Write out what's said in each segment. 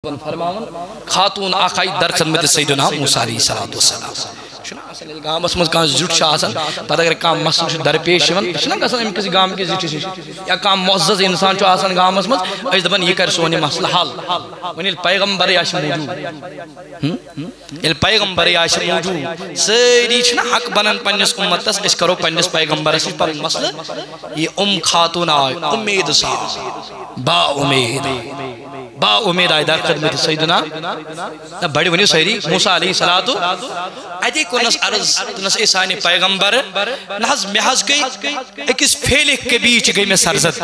فرماون خاتون آقای در خدمت سیدنا موسیٰ علیہ السلام چھنا اصل گام اس کان زٹ چھ آسان پتہ اگر کام مسئلہ درپیش یوان چھنا گژھان ام کسی گام کے زٹ یا کام معزز انسان چھ آسان گامس مز اس دپان یہ کر سون مسئلہ حل ون پیغمبر آس موجود پیغمبر آس موجود ساری چھنا حق بنان پنس امتس اس کرو پنس پیغمبرس پر مسئلہ یہ خاتون آئی امید سا با امید آئی در خدمت سیدنا بڑی ونیو سیری موسیٰ علیہ السلام ایدی کنس عرض تنس ایسانی پیغمبر نحض محض گئی ایکس فیلک کے بیچ گئی میں سرزد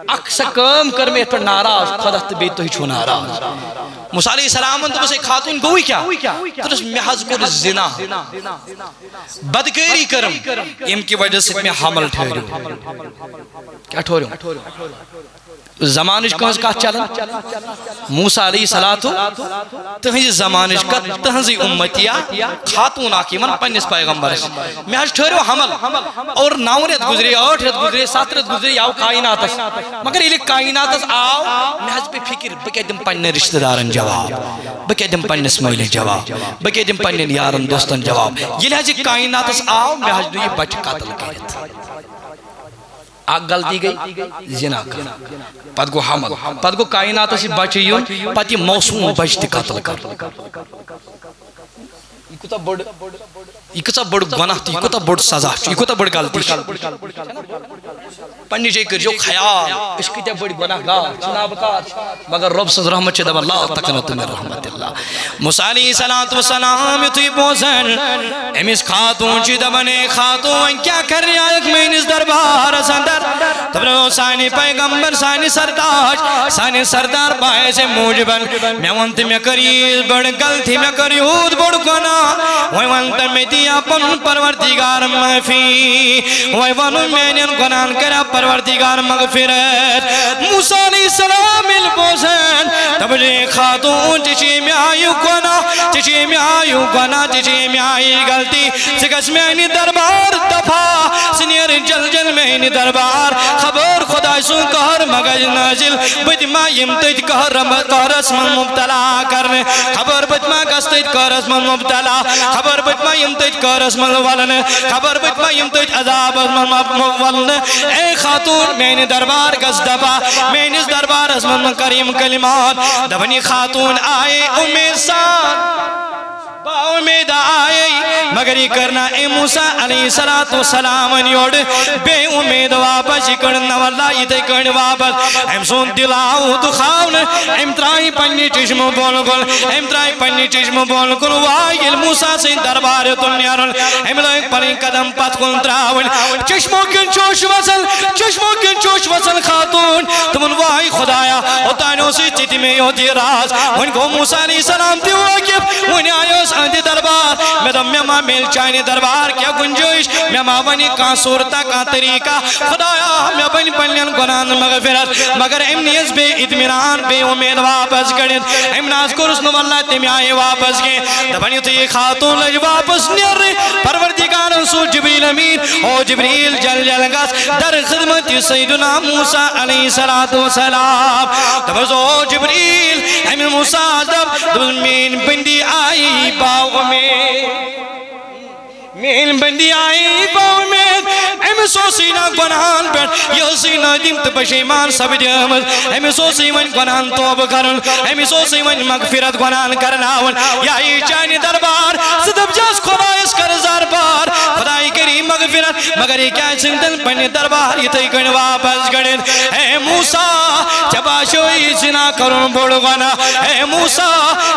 اکسا کام کر میں پر ناراض خودت بیت تو ہی چھو ناراض موسیٰ علیہ السلام تو بس ایک خاتون گوئی کیا تنس محض کو زنا بدگیری کرم ام کی وجہ سے میں حمل ٹھہروں کیا ٹھہروں زمانش کنس کا چلن موسیٰ علیہ السلام تہنزی زمانش کا تہنزی امتیا خاتون آکی من پنیس پیغمبر میں آج ٹھہرو حمل اور 9 رت گزری 8 رت گزری 7 رت گزری آو کائناتس مگر یہ کائناتس آو میں آج پہ فکر بکے دم پنی رشتہ دارن جواب بکے دم پنیس مہلک جواب بکے دم پنی یارن دوستن جواب یہ لحظ کائناتس آو میں آج دو یہ بچ قاتل کرت آگ غلطی گئی زنا کر پت گو حمل پت گو کائنات سے بچے یون پت یہ موسوم بچتی قتل کر یہ کتا بڑ گناہ تھی یہ کتا بڑ سزا یہ کتا بڑ غلطی پنی جے کر جو خیال اس کتا بڑ گناہ گار جناب کار مگر رب صد رحمت چھ دب اللہ تکنت من رحمت اللہ موسیٰ علیہ السلام توی بوزن امیس خاتون چھ دبنے خاتون کیا کر رہی آئیک میں انس دربار سندر تب رو سانی پیغمبر سانی سردار بائے سے موجبن میں وانت میں کریز بڑ غلطی میں کریود بڑ گناہ وی وانت میں دیا پن پروردگار مغفی وی وانو میں نے گناہ کرا پروردگار مغفرت موسیٰ علیہ السلام البوزن تب جے خاتون چشی میں آئیو گناہ چشی میں آئیو گناہ چشی میں آئی غلطی سکس میں آئینی دربار دفا سنیر جل جل میں آئینی دربار خبر خدا سو کہر مگج نازل بدما یمتج کہر اسمن مبتلا کرنے خبر بدما گستج کہر اسمن مبتلا خبر بدما یمتج کہر اسمن والن خبر بدما یمتج عذاب اسمن والن اے خاتون میں نے دربار گز دبا میں نے دربار اسمن کریم کلمات دبنی خاتون آئے امیسان با امید آئی مگر یہ کرنا اے موسیٰ علیہ السلام نیوڑ بے امید واپس کرنا واللہ یہ تے کرنا واپس ہم سون دلاؤ تو خاون ہم ترائی پنی چشم بول گل ہم ترائی پنی چشم بول گل وائل موسیٰ سے دربار تنیارن ہم لوگ پنی قدم پت کن تراؤن چشموں کن چوش وصل خاتون تمن وائی خدایا اتانوں سے چیتی میں ہوتی راز ان کو موسیٰ علیہ السلام تی واقف انہیں آئیوس آندی دربار میں دم میں ماں میل چاہنے دربار کیا گنجوش میں ماں بنی کان صورتا کان طریقہ خدایا میں بنی پنین گناہن مغفرت مگر امنیز بے ادمران بے امید واپس گڑت امناز کو رسنو اللہ تیمی آئے واپس گئے دبنی تو یہ خاتون لج واپس نیر پروردگار رسول جبریل امین او جبریل جل جل گس در خدمت سیدنا موسیٰ علیہ السلام دبزو جبریل امین موسیٰ دب مین بندی آئی باغ مین بندی آئی باغ میں ایم سو سینہ گناہان پر یہ سینہ دیمت پشیمان سب دیمت ایم سو سینہ گناہان توب کرن ایم سو سینہ مغفرت گناہان کرناون یا ای چانی دربار صدب جاس خدایس کر زاربار خدای کری مغفرت مگر یہ کیا سنتن پنی دربار یہ تی کرن واپس گڑن اے موسیٰ چباشوئی زنا کرن بڑ گناہ اے موسیٰ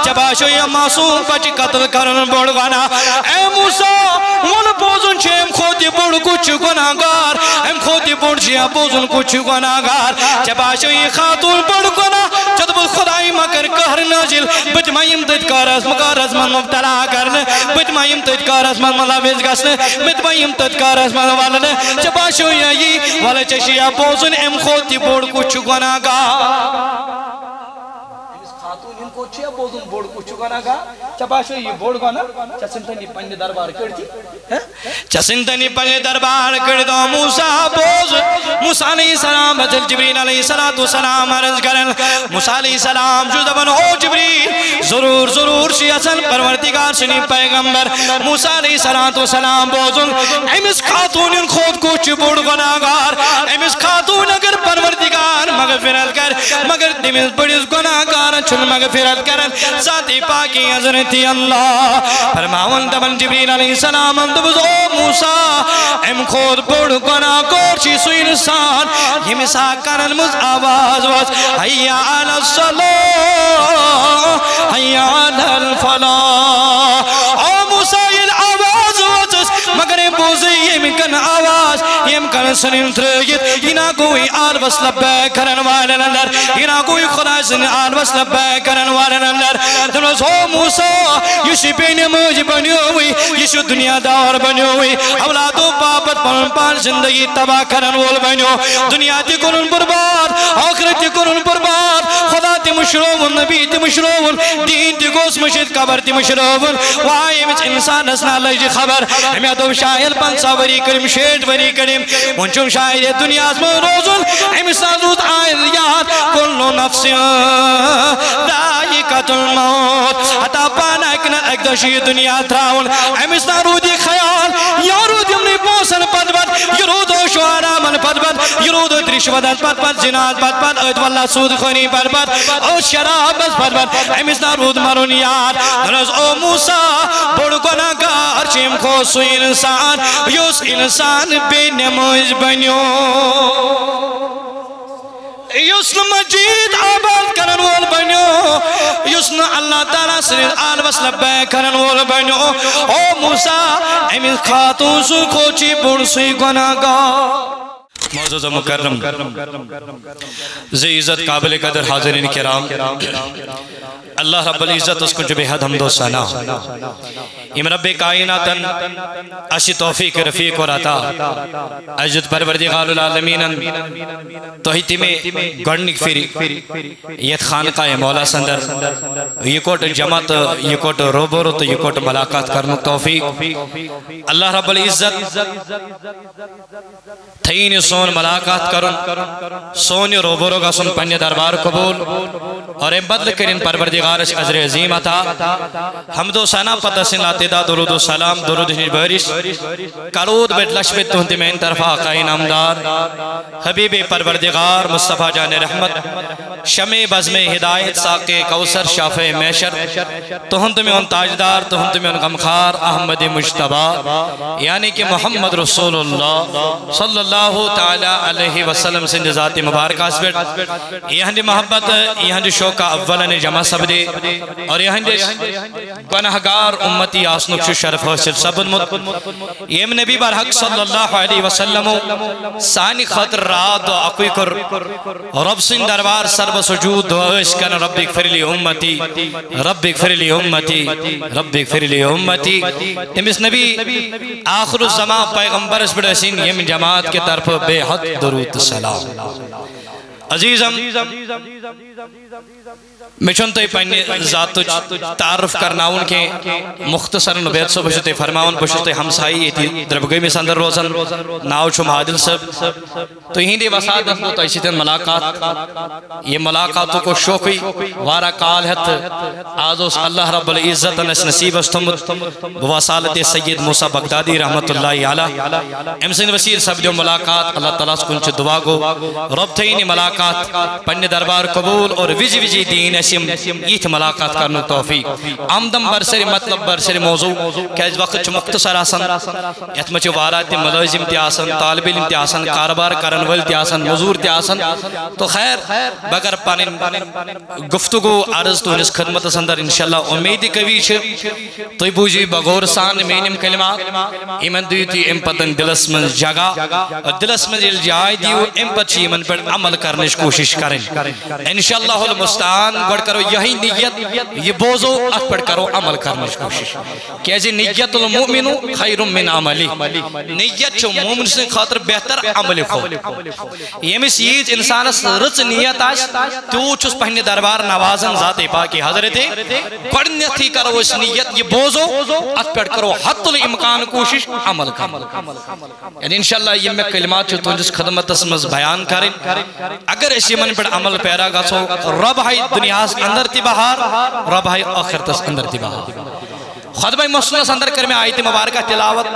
چباشوئی معصوم پچ قتل کرن بڑ گناہ اے موسیٰ ون بوزن چھے ہم خودی بڑ کچھ گناہگار ہم خودی بڑ چھے ہم بوزن کچھ گناہگار چباشوئی خاتون بڑ گناہ چدب خدای مگر کہر نازل بجمائیم تجکار اسمان مبتلا کرن بجمائیم تجکار اسمان ملابیز گسن بجمائیم تجکار اسمان والن چباشوئی آئی والا چشیہ بوزن ہم خودی بڑ کچھ گناہگار خاتون ان کو چھیا بوزن بوڑ کو چکانا گا چپاشو یہ بوڑ گانا چسنتنی پنج دربار کرتی چسنتنی پنج دربار کردو موسیٰ بوز موسیٰ علیہ السلام حضرت جبریل علیہ السلام عرض کرن موسیٰ علیہ السلام جو دبن او جبریل ضرور ضرور شی اصل پروردگار شنی پیغمبر موسیٰ علیہ السلام بوزن امس خاتون ان خود کو چھ بوڑ گناہگار امس خاتون اگر پروردگار مغفرت کر مگر تمس بڑیس گناہگار چھن مغفرت کرن ذات پاکی حضرت اللہ فرماون دبن جبریل علیہ السلام دبز او موسیٰ ام خود بڑ گناہگار چی سو انسان یہ مسا کرن مز آواز واز حیاء علی الصلاة حیاء علی الفلاح او موسیٰ یہ آواز واز مگر بوزی یمکن آواز یمکن سنین ترگیت ینا کوئی آل بس لبے کرن والن اندر ینا کوئی خدا سن آل بس لبے کرن والن اندر دنوز ہو موسیٰ یشی بین موج بنیوئی یشو دنیا دار بنیوئی اولادو بابت پان زندگی تباہ کرن وول بنیو دنیا تی کنن برباد آخرت تی کنن برباد خدا تی مشروون نبی تی مشروون دین تی گوس مشید قبر تی مشروون وائی مچ انسان اسنا لجی خبر ہمیں تو شاید 500 وری کریم 60 وری کریم منچون شاید دنیا از من روزن ہمیں سازود آئل یاد کلو نفس دائقت الموت حتی پانا اکنا اکدشی دنیا تراؤن ہمیں سارودی خیال یارود یمنی پوسن پد پد یرود و شوارا من پد پد یرود و درشودت پد پد زناد پد پد اوید واللہ سود خونی پد پد او شراب بس پد پد ہمیں سارود مرون یاد درز او موسیٰ بڑھ گناہگار چیم خوصو انسان یوس انسان بے نموز بنیو یوسن مجید آباد کرن وول بنیو یوسن اللہ تعالیٰ سنید آل بس لبے کرن وول بنیو او موسیٰ امین خاتون سو کھوچی بڑھ سوی گناہگار معزز و مکرم زی عزت قابل قدر حاضرین کرام اللہ رب العزت اس کو جو بے حد حمد و ثنا ام رب کائناتن اشی توفیق رفیق اور عطا اجد پروردگار العالمین توحیتی میں گڑنک فری یہ خانقہ مولا سندر یہ کوٹ جماعت یہ کوٹ روبورو تو یہ کوٹ ملاقات کرنے توفیق اللہ رب العزت تھین سون ملاقات کرن سون روبورو کا سن پنی دربار قبول اور بدل کرن پروردگار اس عزر عظیم عطا حمد و ثنا پتہ سن لاتے درود و سلام درود ہنی بہرش کرود بیت لشبت تہنتی میں ان طرف آقائی نامدار حبیب پروردگار مصطفیٰ جان رحمت شمع بزم ہدایت ساقے کوثر شافع میشر تہنت میں ان تاجدار تہنت میں ان غمخار احمد مجتبہ یعنی کہ محمد رسول اللہ صلی اللہ تعالی علیہ وسلم سے ذات مبارک آسبت یہاں دی محبت یہاں دی شوقہ اولن جمع سب دے اور یہاں دی گناہگار امتی آسنک شو شرف حاصل سبن مد یہ نبی برحق صلی اللہ علیہ وسلم سانی خطر رات و اقوی کر رب سن دربار سر بسجود دعا اسکن رب اغفر لی امتی رب اغفر لی امتی رب اغفر لی امتی تمس نبی آخر الزمان پیغمبر اس بڑا سین یہ جماعت کے طرف بے حد درود سلام عزیزم مچھن تو پہنے ذات تعرف کرنا ان کے مختصر نبیت سے بشتے فرماؤن بشتے ہمسائی دربگئی میں سندر روزن ناو چھو مہادل سب تو یہی دے وسادت کو تو اسی تین ملاقات یہ ملاقاتوں کو شوقی وارا کال ہے آزوس اللہ رب العزت نس نصیب استمت بواسالت سید موسیٰ بغدادی رحمت اللہ علیہ امسن وسیر سب جو ملاقات اللہ تعالیٰ سکنچ دعا گو رب تھینی ملاقات پنی دربار قبول اور ویجی ویجی دین ایت ملاقات کرنے توفیق آمدم برسری مطلب برسری موضوع کہ اس وقت چھ مختصر آسن اتمچ وارات ملازم تی آسن طالب علم تی آسن کاربار کرنول تی آسن مزور تی آسن تو خیر بگر پانن گفتگو عرض تو اس خدمت سندر انشاءاللہ امیدی کوی چھ تو بوجی بغور سان مینم کلمات ایمن دیتی ام پتن دلس من جگہ اور دلس من جائے دیو ام پت چی ایمن پر عمل کرنے کوشش کریں انشاءاللہ المستعان پڑھ کرو یہی نیت یہ بوزو ات پڑھ کرو عمل کرنے کی کوشش کیازِ نیت المؤمن خیر من عملی نیت چھو مومن سے خاطر بہتر عمل کھو یمس ییت انسانس رچ نیت آس تو چھس پہنے دربار نوازن ذات پاکی حضرت گۄڈنیتھٕے کرو اس نیت یہ بوزو ات پڑھ کرو حت الامکان کوشش عمل کرو یعنی انشاءاللہ یہ میں کلمات چھو تہنٛدِس خدمتس منٛز بیان کریں اگر اس یمن پر عمل پیرا گژھو رب ہے دنیاس اندر تہِ بہار رب ہے آخرتس اندر تہِ بہار خطبہ مسنونس اندر کر میں آیت مبارکہ تلاوت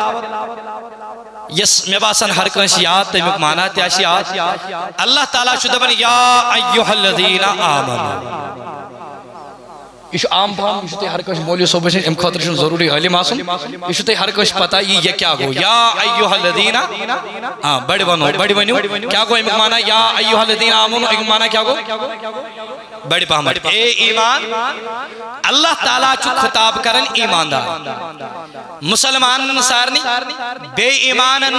یس میں باسن ہر کنس یاد تمیک مانا تیاسی یاد اللہ تعالیٰ چھو دبن یا ایوہ الذین آمنوا یہ عام پہم یہ تے ہر کنس مولی صوبہ سے ام خاطر چھو ضروری علم آسن یہ تے ہر کنس پتہ یہ کیا گو یا ایوہ الذین بڑی ونو کیا گو امک مانا یا ایوہ الذین آمنوا امک مانا کیا گو بڑی پہمت اے ایمان اللہ تعالیٰ چھو خطاب کرن ایماندار مسلمان سارنی بے ایمانن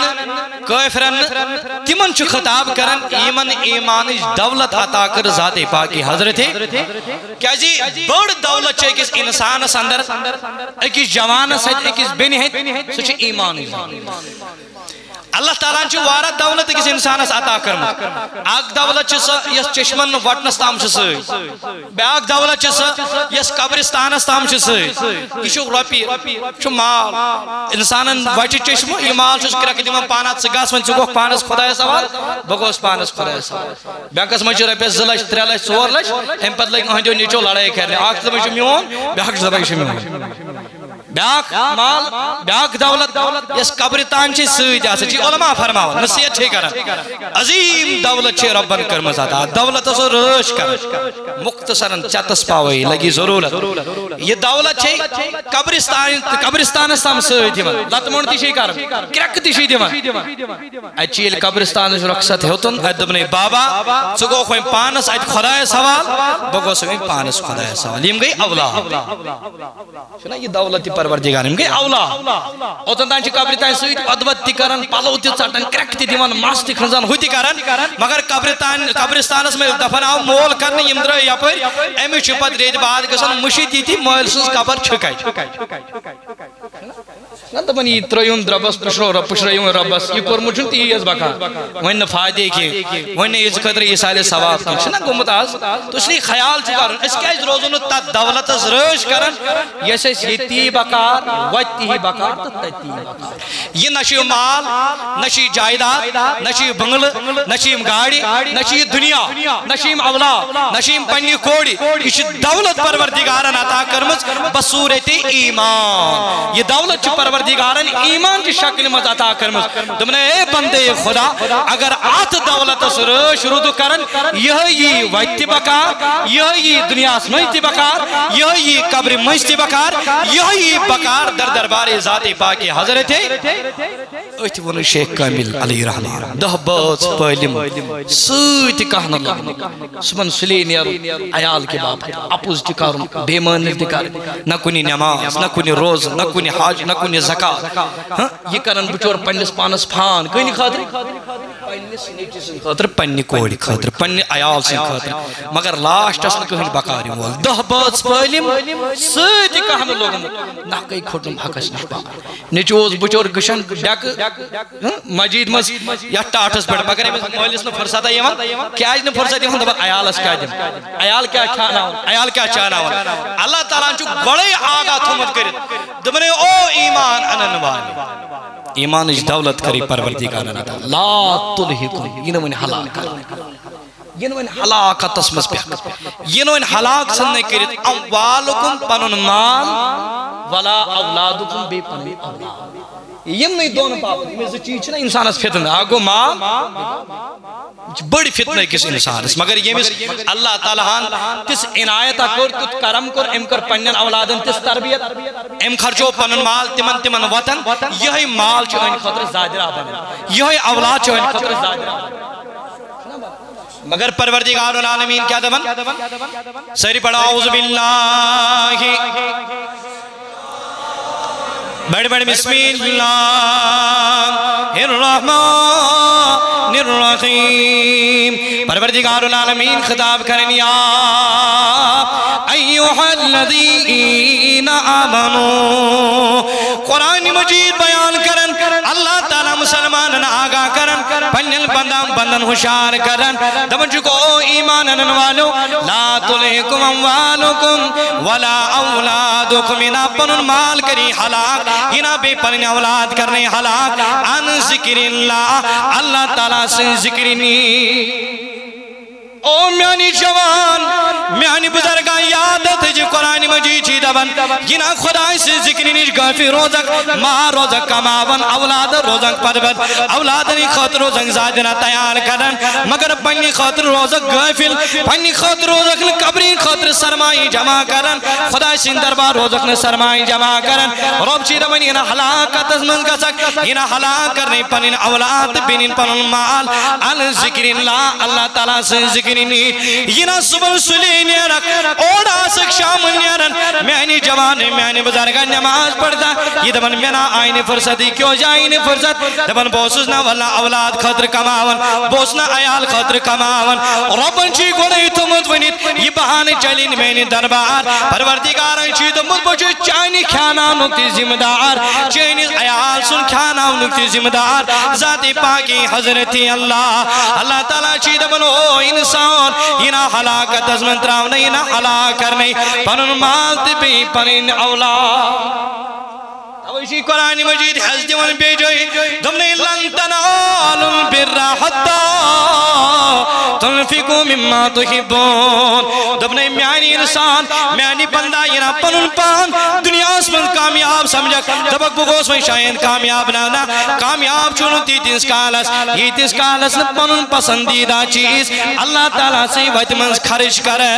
کافرن تمن چھو خطاب کرن ایمان دولت عطا کر ذات پاکی حضرت کیا جی بڑ دولت چھے کس انسان اندر اکیس جوان سید اکیس بنہت سو چھے ایمان اللہ تعالیٰ چھو وارا دولت کس انسان عطا کرمت اک دولت چھے سا یس چشمن وٹنس تام چھے سا بیاک دولت چھے سا یس قبرستانس تام چھے سا یہ چھو رپی چھو مال انسانن وٹی چشم یہ مال چھو کرک دیمان پانات سگاس من چگوک پانس خدای سوال بگوس پانس خدای سوال بیاکس مجھو رپیس 2 لچھ 3 لچھ 4 لچھ ہم پت لگ ہنجو نیچو لڑائی کرنے آکھ دمشو میون بیاک دمشو میون بیاک مال بیاک دولت یس قبرتان چھے سوید آسا چی علماء فرماؤ نصیحت چھے کرن عظیم دولت چھے ربن کرمز آتا دولت اسو رش کر مختصراً چتس پاوئی لگی ضرورت یہ دولت چھے قبرستان استام سوید دیون لطمون تی چھے کرم کرک تی چھے دیون اچیل قبرستان اس رقصت ہوتن ادبنی بابا سگو خویں پانس ایت خدای سوال بگو سویں پانس خدای سوال یم گئی اولاد سنا یہ دولتی پروردگار ہم گئے اولا اوتن تانچہ قبرتان سوید ادوت تی کرن پالو تی چاٹن کرک تی دیوان ماس تی خنزان ہوئی تی کرن مگر قبرستانس میں دفن آو مول کرنے یم درہ یا پر امی چپت رید بعد کسان مشی تی تھی مویل سنس قبر چھکائی نا دبن یہ تریون دربس پشریون ربس یہ کرمچن تی از بکا وین فائدے کی وین اس قدر یہ سالے ثواب کی چھنا گمت آز تو اس لیے خیال چکارن اس کے از روزن تا دولت از رش کرن یہ سے تی بکار وتی ہی بکار تو تی بکار یہ نشی مال نشی جائیداد نشی بنگل نشی گاڑی نشی دنیا نشی اولاد نشی پنی کوڑی یہ دولت پروردگارن عطا کرمز بصورت ایمان یہ دولت پروردگارن ایمان کی شکل مز عطا کرمز تم نے اے بندے خدا اگر آت دولت سر شروع کرن یہ ویتی بکار یہ دنیا اسمجھتی بکار یہ قبر مجھتی بکار یہ بکار در دربار ذات پاکی حضرت ایت ون شیخ کامل علیہ رحمہ دہ باز پہلم سویت کہنا اللہ سبن سلینیر عیال کے باپ اپوز دکارم بیمان دکار نہ کنی نماز نہ کنی روز نہ کنی حاج نہ کنی زکاة یہ کرن بچور پنیس پانس پھان کنی خاطر پنی کوڑی خاطر پنی عیال سے خاطر مگر لاشت اس نے کہیں بکاری مول دہ باز پہلم سویت کہنا لوگم نہ کئی کھوٹم حقس نشپا نچوز بچور گشن ڈیک مجید مز یا ٹاٹس پڑھ مگر مولیس نے فرصت ہے یہاں کیا اجنے فرصت ہے دبا عیالس کیا دیم عیال کیا چانا ہوں اللہ تعالیٰ چو بڑے آگا تھومت کرد دبنے او ایمان انن والی ایمان اج دولت کری پروردگار نتا لا تلہکم یہ نوین حلاک یہ نوین حلاکت اسمس پہ یہ نوین حلاک سننے کرد اموالکم پنن مال ولا اولادکم بے پنن اولاد یہ نہیں دونوں پاپا میں سے چیز نا انسان اس فتنہ آگو ماں بڑی فتنہ کس انسان اس مگر یہ مثل اللہ تعالیٰ تس عنایتہ کر تت کرم کر ام کر پنن اولادن تس تربیت ام خرچو پنن مال تمن وطن یہی مال چھو ان خطر زادرہ بنے یہی اولاد چھو ان خطر زادرہ بنے مگر پروردگار العالمین کیا دبن سری پڑھا اعوذ باللہ بڑھ بڑھ بسم اللہ الرحمن الرحیم پروردگار العالمین خطاب کریں یا ایوہ الذین آمنوا قرآن مجید بیان کرن اللہ تعالیٰ مسلمان آگاہ کرن پنیل بندن ہوشار کرن دمن چکو ایمان انن والو لا تلہکم اموالکم ولا اولادکم انا پنن مال کری حلاق انا بے پنن اولاد کرنے حلاق ان ذکر اللہ اللہ تعالیٰ سے ذکرنی او میانی جوان میانی بزرگاں یادت جو قرآن مجید چی دبن گنا خدای سے ذکری نیش گافی روزک ماں روزک کماون اولاد روزک پدبت اولادنی خاطر روزک زادنا تیار کرن مگر پنی خاطر روزک گافل پنی خاطر روزک قبرین خاطر سرمائی جمع کرن خدای سے دربار روزک نے سرمائی جمع کرن رب چی دبن ینا حلاکت از من گسک ینا حلاک کرنے پنین اولاد بینین پنن مال عن ذکر اللہ اللہ تعالیٰ سے ذکر یہ صبح سلی نیرک اور آسک شام نیرن میانی جوان میانی بزرگا نماز پڑھتا یہ دبن مینا آئین فرصتی کیوں جائین فرصت دبن بوسنا والا اولاد خطر کماون بوسنا عیال خطر کماون ربن چی گوڑی تمت ونیت یہ بہانے چلین میانی دربار پروردگارن چی تمت بچے چائنی کھانا نکتی ذمہ دار چائنی عیال سن کھانا نکتی ذمہ دار ذات پاکی حضرتی اللہ تعالیٰ چی دبن او انسان ینا حلاکت از من تراؤنا ینا حلاک کرنے پنن مال تبی پنن اولاد اوشی قرآن مجید حضرت من بیجوئی دمنے لن تنالوا البر حتی تنفقوا مما تحبون دمنے میانی انسان میانی بندہ ینا پنن پان دنیا اس من کامیاب سمجھک دبک بگوس میں شاید کامیاب نانا کامیاب چونتی تیس کالس یہ تیس کالس پنن پسندیدہ چیز اللہ تعالیٰ سے وقت منز خرچ کرے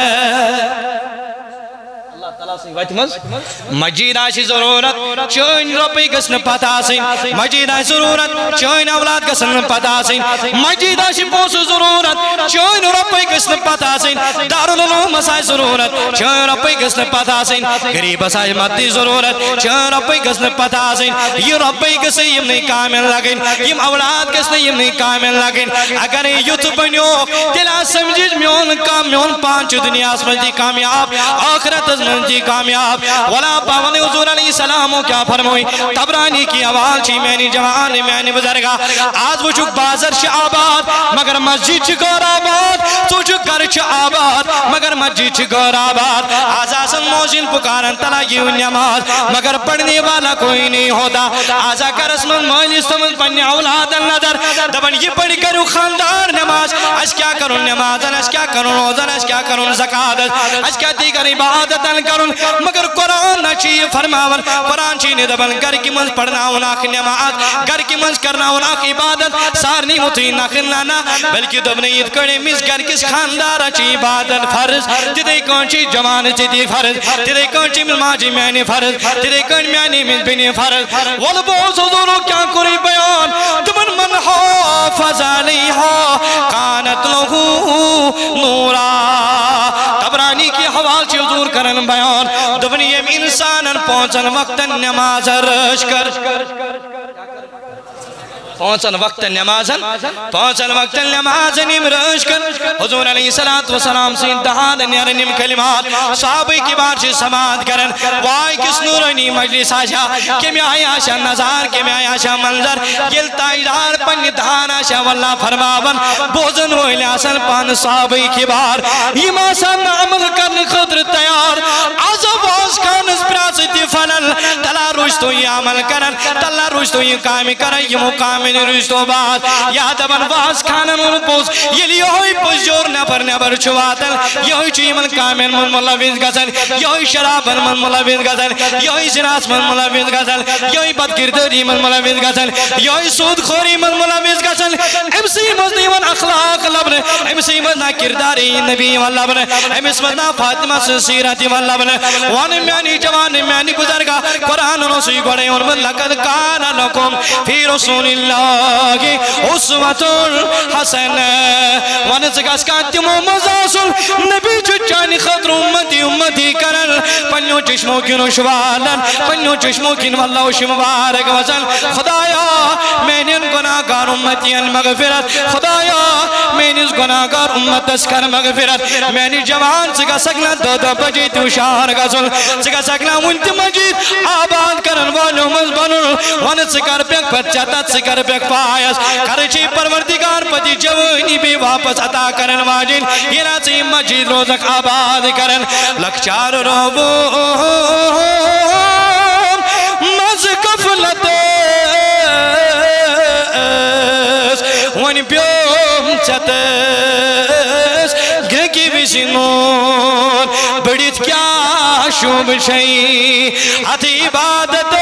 مجید آشی ضرورت چون روپی گسن پتا سین مجید آشی ضرورت چون اولاد گسن پتا سین مجید آشی پوس ضرورت چون روپی گسن پتا سین دارالعلوم اسائی ضرورت چون روپی گسن پتا سین غریب اسائی مدی ضرورت چون روپی گسن پتا سین یہ روپی گسن یم نہیں کامل لگن یم اولاد گسن یم نہیں کامل لگن اگر یوت بنیو دلا سمجھج میون کام میون پانچ دنیا سمجھتی کامیاب آخرت سمجھتی کامیاب ولا پاونے حضور علیہ السلام کیا فرموئی تبرانی کی آواز چی مینی جوان مینی بزرگا آج وہ چک بازر چھ آباد مگر مسجد چھ گور آباد تو چک گھر چھ آباد مگر مسجد چھ گور آباد آج آسن موزن پکارن تلا یہ نماز مگر پڑھنے والا کوئی نہیں ہوتا آجا کر اسمن مجلس تمن پنی اولاد نظر دبن یہ پڑھ کرو خاندار نماز اس کیا کرو نماز اس کیا کرو روزن اس کیا کرو زکاة اس کیا دیگر عبادت کرن مگر قرآن نہ چیئے فرماون قرآن چیئے دبن گر کی منز پڑھنا اناک نماز گر کی منز کرنا اناک عبادت سارنی ہوتی ناکھنانا بلکہ دبن عید کرنے مز گر کس خاندارا چی عبادت فرض تیدے کون چی جوان چی فرض تیدے کون چی ماجی میانی فرض تیدے کون میانی من بینی فرض والبوز حضورو کیا کری بیان دبن من حافظ علیہا کانت لہو نورا تبرانی کی حوال چی حضور کرن بیان دبنی ام انسانن پہنچن وقت نماز رش کر پہنچن وقت نمازن پہنچن وقت نمازن امرش کر حضور علیہ السلام سے انتہا دنیار نم کلمات صحابی کی بار سے سماعت کرن وائی کس نورانی مجلس آشا کمی آئی آشا نظار کمی آئی آشا منظر گلتا ادار پنی دھان آشا واللہ فرماون بوزن ہوئی لیاسن پان صحابی کی بار یہ ماسان عمل کرن خطر تیار عذاب آز کانس پراسی فلل تلا روش تو یہ عمل کرن تلا روش تو یہ کامی کرن یہ مقام من رشتو بعد یا دبن واس کھانن ان پوز یلی ہوئی پوز جور نفر نبر چواتل یہی چیمن کامن من ملویز گزل یہی شرابن من ملویز گزل یہی زناس من ملویز گزل یہی بدگردری من ملویز گزل یہی سود خوری من ملویز گزل امسی مزنی من اخلاق لبن امسی مزنا کرداری نبی واللبن امس مزنا فاطمہ سیرتی واللبن وان میانی جوان میانی گزرگا قرآن رسی گوڑے ان من لقد کانا لکم فی رسول اللہ اسوۃ الحسن ونزگاس کاتم و مزاسل نبی چچانی خطر امتی کرن پنیو چشمو کی نشوالن پنیو چشمو کی واللہ شمبارک وزن خدایا میں نے ان گناہگار امتی مغفرت خدایا خدایا مینس گناہگار امتس کر مغفرت مینی جوان چگا سکنا دو بجی تو شہر گزل چگا سکنا ونت مجید آباد کرن والو مز بنن ون چکر پیک پچاتا چکر پیک پایس کرچی پروردگار پتی جوانی بھی واپس عطا کرن واجن یہ راچی مجید روزک آباد کرن لکچار روبو مز کفلتس ون پیوم چتس گرکی بشنون بڑیت کیا شوب شئی ہتھ عبادتس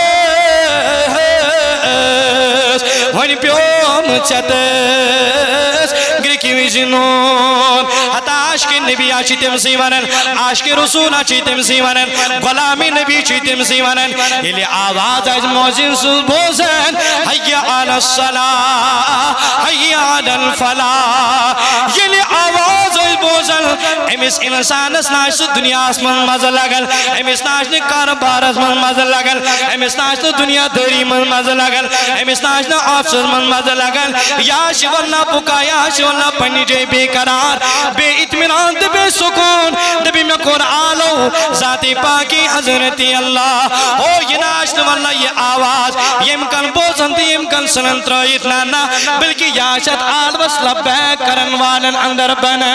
ون پیوم چتس گرکی بشنون حتی عاشق نبی آچی تمسی ونن عاشق رسول آچی تمسی ونن غلامی نبی چی تمسی ونن یلی آواز از موزن سوز بوزن حی علی الصلاة حی علی الفلاح یلی آواز از بوزن امیس انسان اسناش دنیا اسمان مزل لگل امیس ناش نکار بار اسمان مزل لگل امیس ناش دنیا دری من مزل لگل امیس ناش آفسر من مزل لگل یا شیوالا پکا یا شیوالا پنی جے بے قرار بے اطمینان دے بے سکون دبی میں قرآنو ذاتی پاکی حضرتی اللہ او یہ ناشت واللہ یہ آواز یہ امکان بوزن دی امکان سننتر اتنا نا بلکہ یاشت آل بس لبیک کرن والن اندر بنے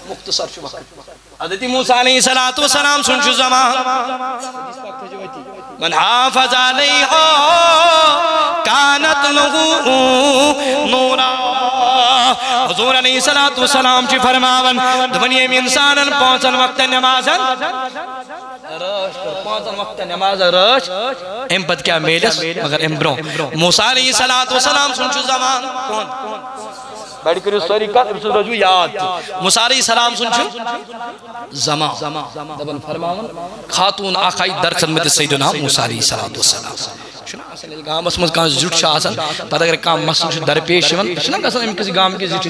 مختصر شو حضرت موسیٰ علیہ السلام سنچو زمان من حافظ علیہا کانت لہو نورا حضور علیہ السلام چی فرماون دونی ام انسانن پونچن وقت نمازن رش پونچن وقت نماز رش ام پت کیا میلس مگر ام برون موسیٰ علیہ السلام سنچو زمان کون بیٹھ کر سوری کا ابسل رجو یاد موسیٰ علیہ السلام سنچو زمان دبن فرماون خاتون آقای در خدمت سیدنا موسیٰ علیہ السلام گام اس مز کان زٹ چھ آسان پتہ اگر کام مسئلہ چھ درپیش یوان چھنا گژھان ام کسی گام کی زٹ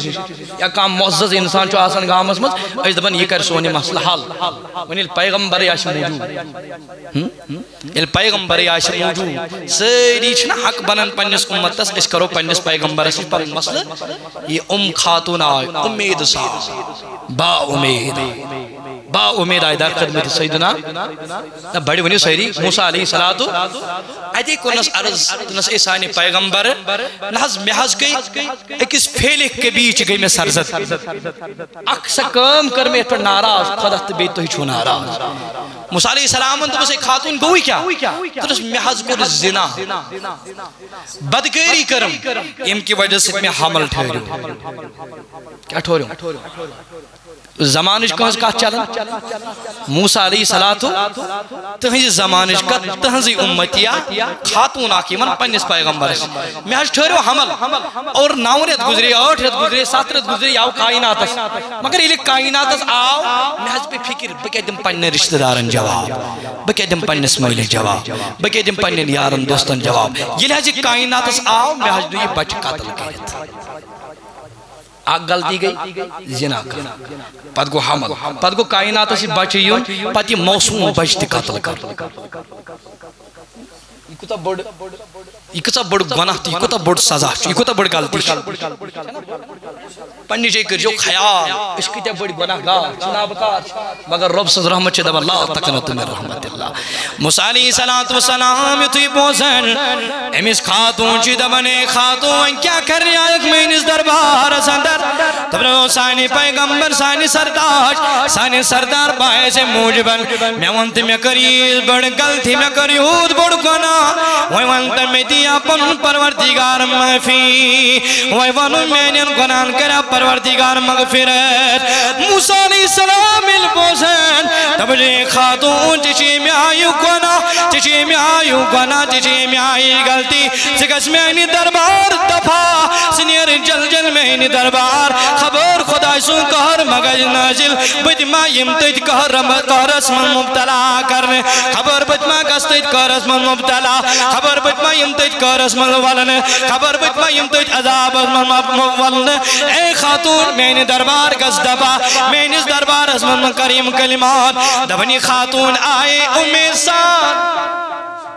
یا کام معزز انسان چھ آسان گام اس مز اس دپان یہ کر سونی مسئلہ حل ونیل پیغمبر آش موجود یل پیغمبر آش موجود ساری چھنا حق بنن پنس امتس اس کرو پنس پیغمبر اس پر مسئلہ یہ خاتون آئی امید سا با امید آئی در خدمت سیدنا بڑی ونی سیری موسیٰ علیہ السلام ایدی کنس عرض تنس ایسانی پیغمبر نحض محض گئی ایکس پھیلک کے بیچ گئی میں سرزد اکسا کام کر میں پر ناراض خدت بیت تو ہی چھو ناراض موسیٰ علیہ السلام تو بس ایک خاتون گوئی کیا تنس محض کو زنا بدگیری کرم ام کی وجہ سے میں حمل ٹھہروں کیا ٹھہروں زمانش کنس کا چلن موسیٰ علیہ السلام تہنزی زمانش کا تہنزی امتیا خاتون آکی من پنیس پیغمبر میں آج ٹھہرو حمل اور 9 ریت گزری 8 ریت گزری 7 ریت گزری آو کائناتس مگر یہ کائناتس آو میں آج پہ فکر بکے دم پنی رشتہ دارن جواب بکے دم پنیس مہلی جواب بکے دم پنی یارن دوستن جواب یہ لحظی کائناتس آو میں آج دو یہ بچ قاتل کرت آگ غلطی گئی زنا کر پت گو حمل پت گو کائنات سے بچے یون پت یہ موسم بچتی قتل کر یہ کتا بڑ گناہ تھی یہ کتا بڑ سزا یہ کتا بڑ غلطی پنی جے کر جو خیال اس کتا بڑ گناہ گار جناب کار مگر رب صد رحمت چھ دب اللہ تقنط من رحمت اللہ موسیٰ علیہ السلام یتوی بوزن امیس خاتون چھ دبنے خاتون کیا کر رہی آئیک میں انس دربار سندر تب رو سانی پیغمبر سانی سردار بائے سے موجبن میں وانت میں کریز بڑ گلتی میں کریود بڑ گناہ وی وانت میں دیا پن پروردگار محفی وی وانو میں نے گناہ کرا پروردگار مغفرت موسیٰ علیہ السلام البوزن تب جے خاتون چچی میں آئیو گناہ چچی میں آئی گلتی سکس میں آئینی دربار دفا سنیر جل میں آئینی دربار خبر خدا سو کہر مگج نازل بدما یمتید کہر اسمن مبتلا کرنے خبر بدما گستید کہر اسمن مبتلا خبر بدما یمتید کہر اسمن والنے خبر بدما یمتید عذاب اسمن والنے اے خاتون میں نے دربار گز دبا میں نے دربار اسمن کریم کلمات دبنی خاتون آئے امیسان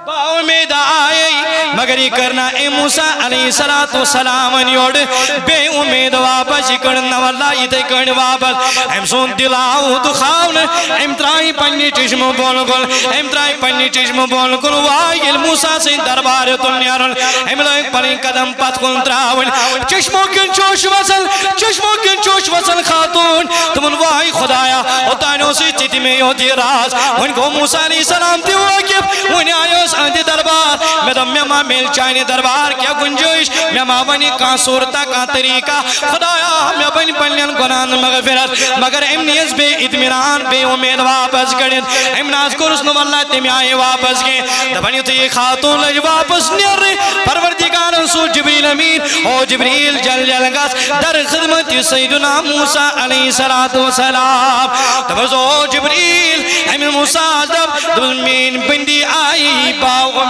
امید آئی مگر یہ کرنا اے موسیٰ علیہ السلام یوڑ بے امید واپس یہ کرنا واللہ یہ تے کرنا واپس ایم سون دلاؤ دخاون ایم ترائی پنی چشم بول گل ایم ترائی پنی چشم بول گل وائل موسیٰ سے دربار دنیارن ایم لوگ پنی قدم پت کن تراؤن چشموں کن چوش وصل خاتون تمن وائی خدایا اتانیوں سے چیتی میں ہوتی راز ان کو موسیٰ علیہ السلام تی واقف انہیں آئیوس آندی دربار میں دم میں ماں مل چاہنے دربار کیا گنجوش میں ماں بنی کان صورتہ کان طریقہ خدایا میں بنی پلین گنان مغفرت مگر امنیز بے ادمران بے امید واپس گڑت امناز کرسنو واللہ تیمی آئے واپس گئے دبنی تو یہ خاتون لج واپس نیر پروردگار رسول جبریل امین او جبریل جل گس در خدمت سیدنا موسیٰ علیہ السلام دبزو جبریل امین موسیٰ دب مین بندی آئی باو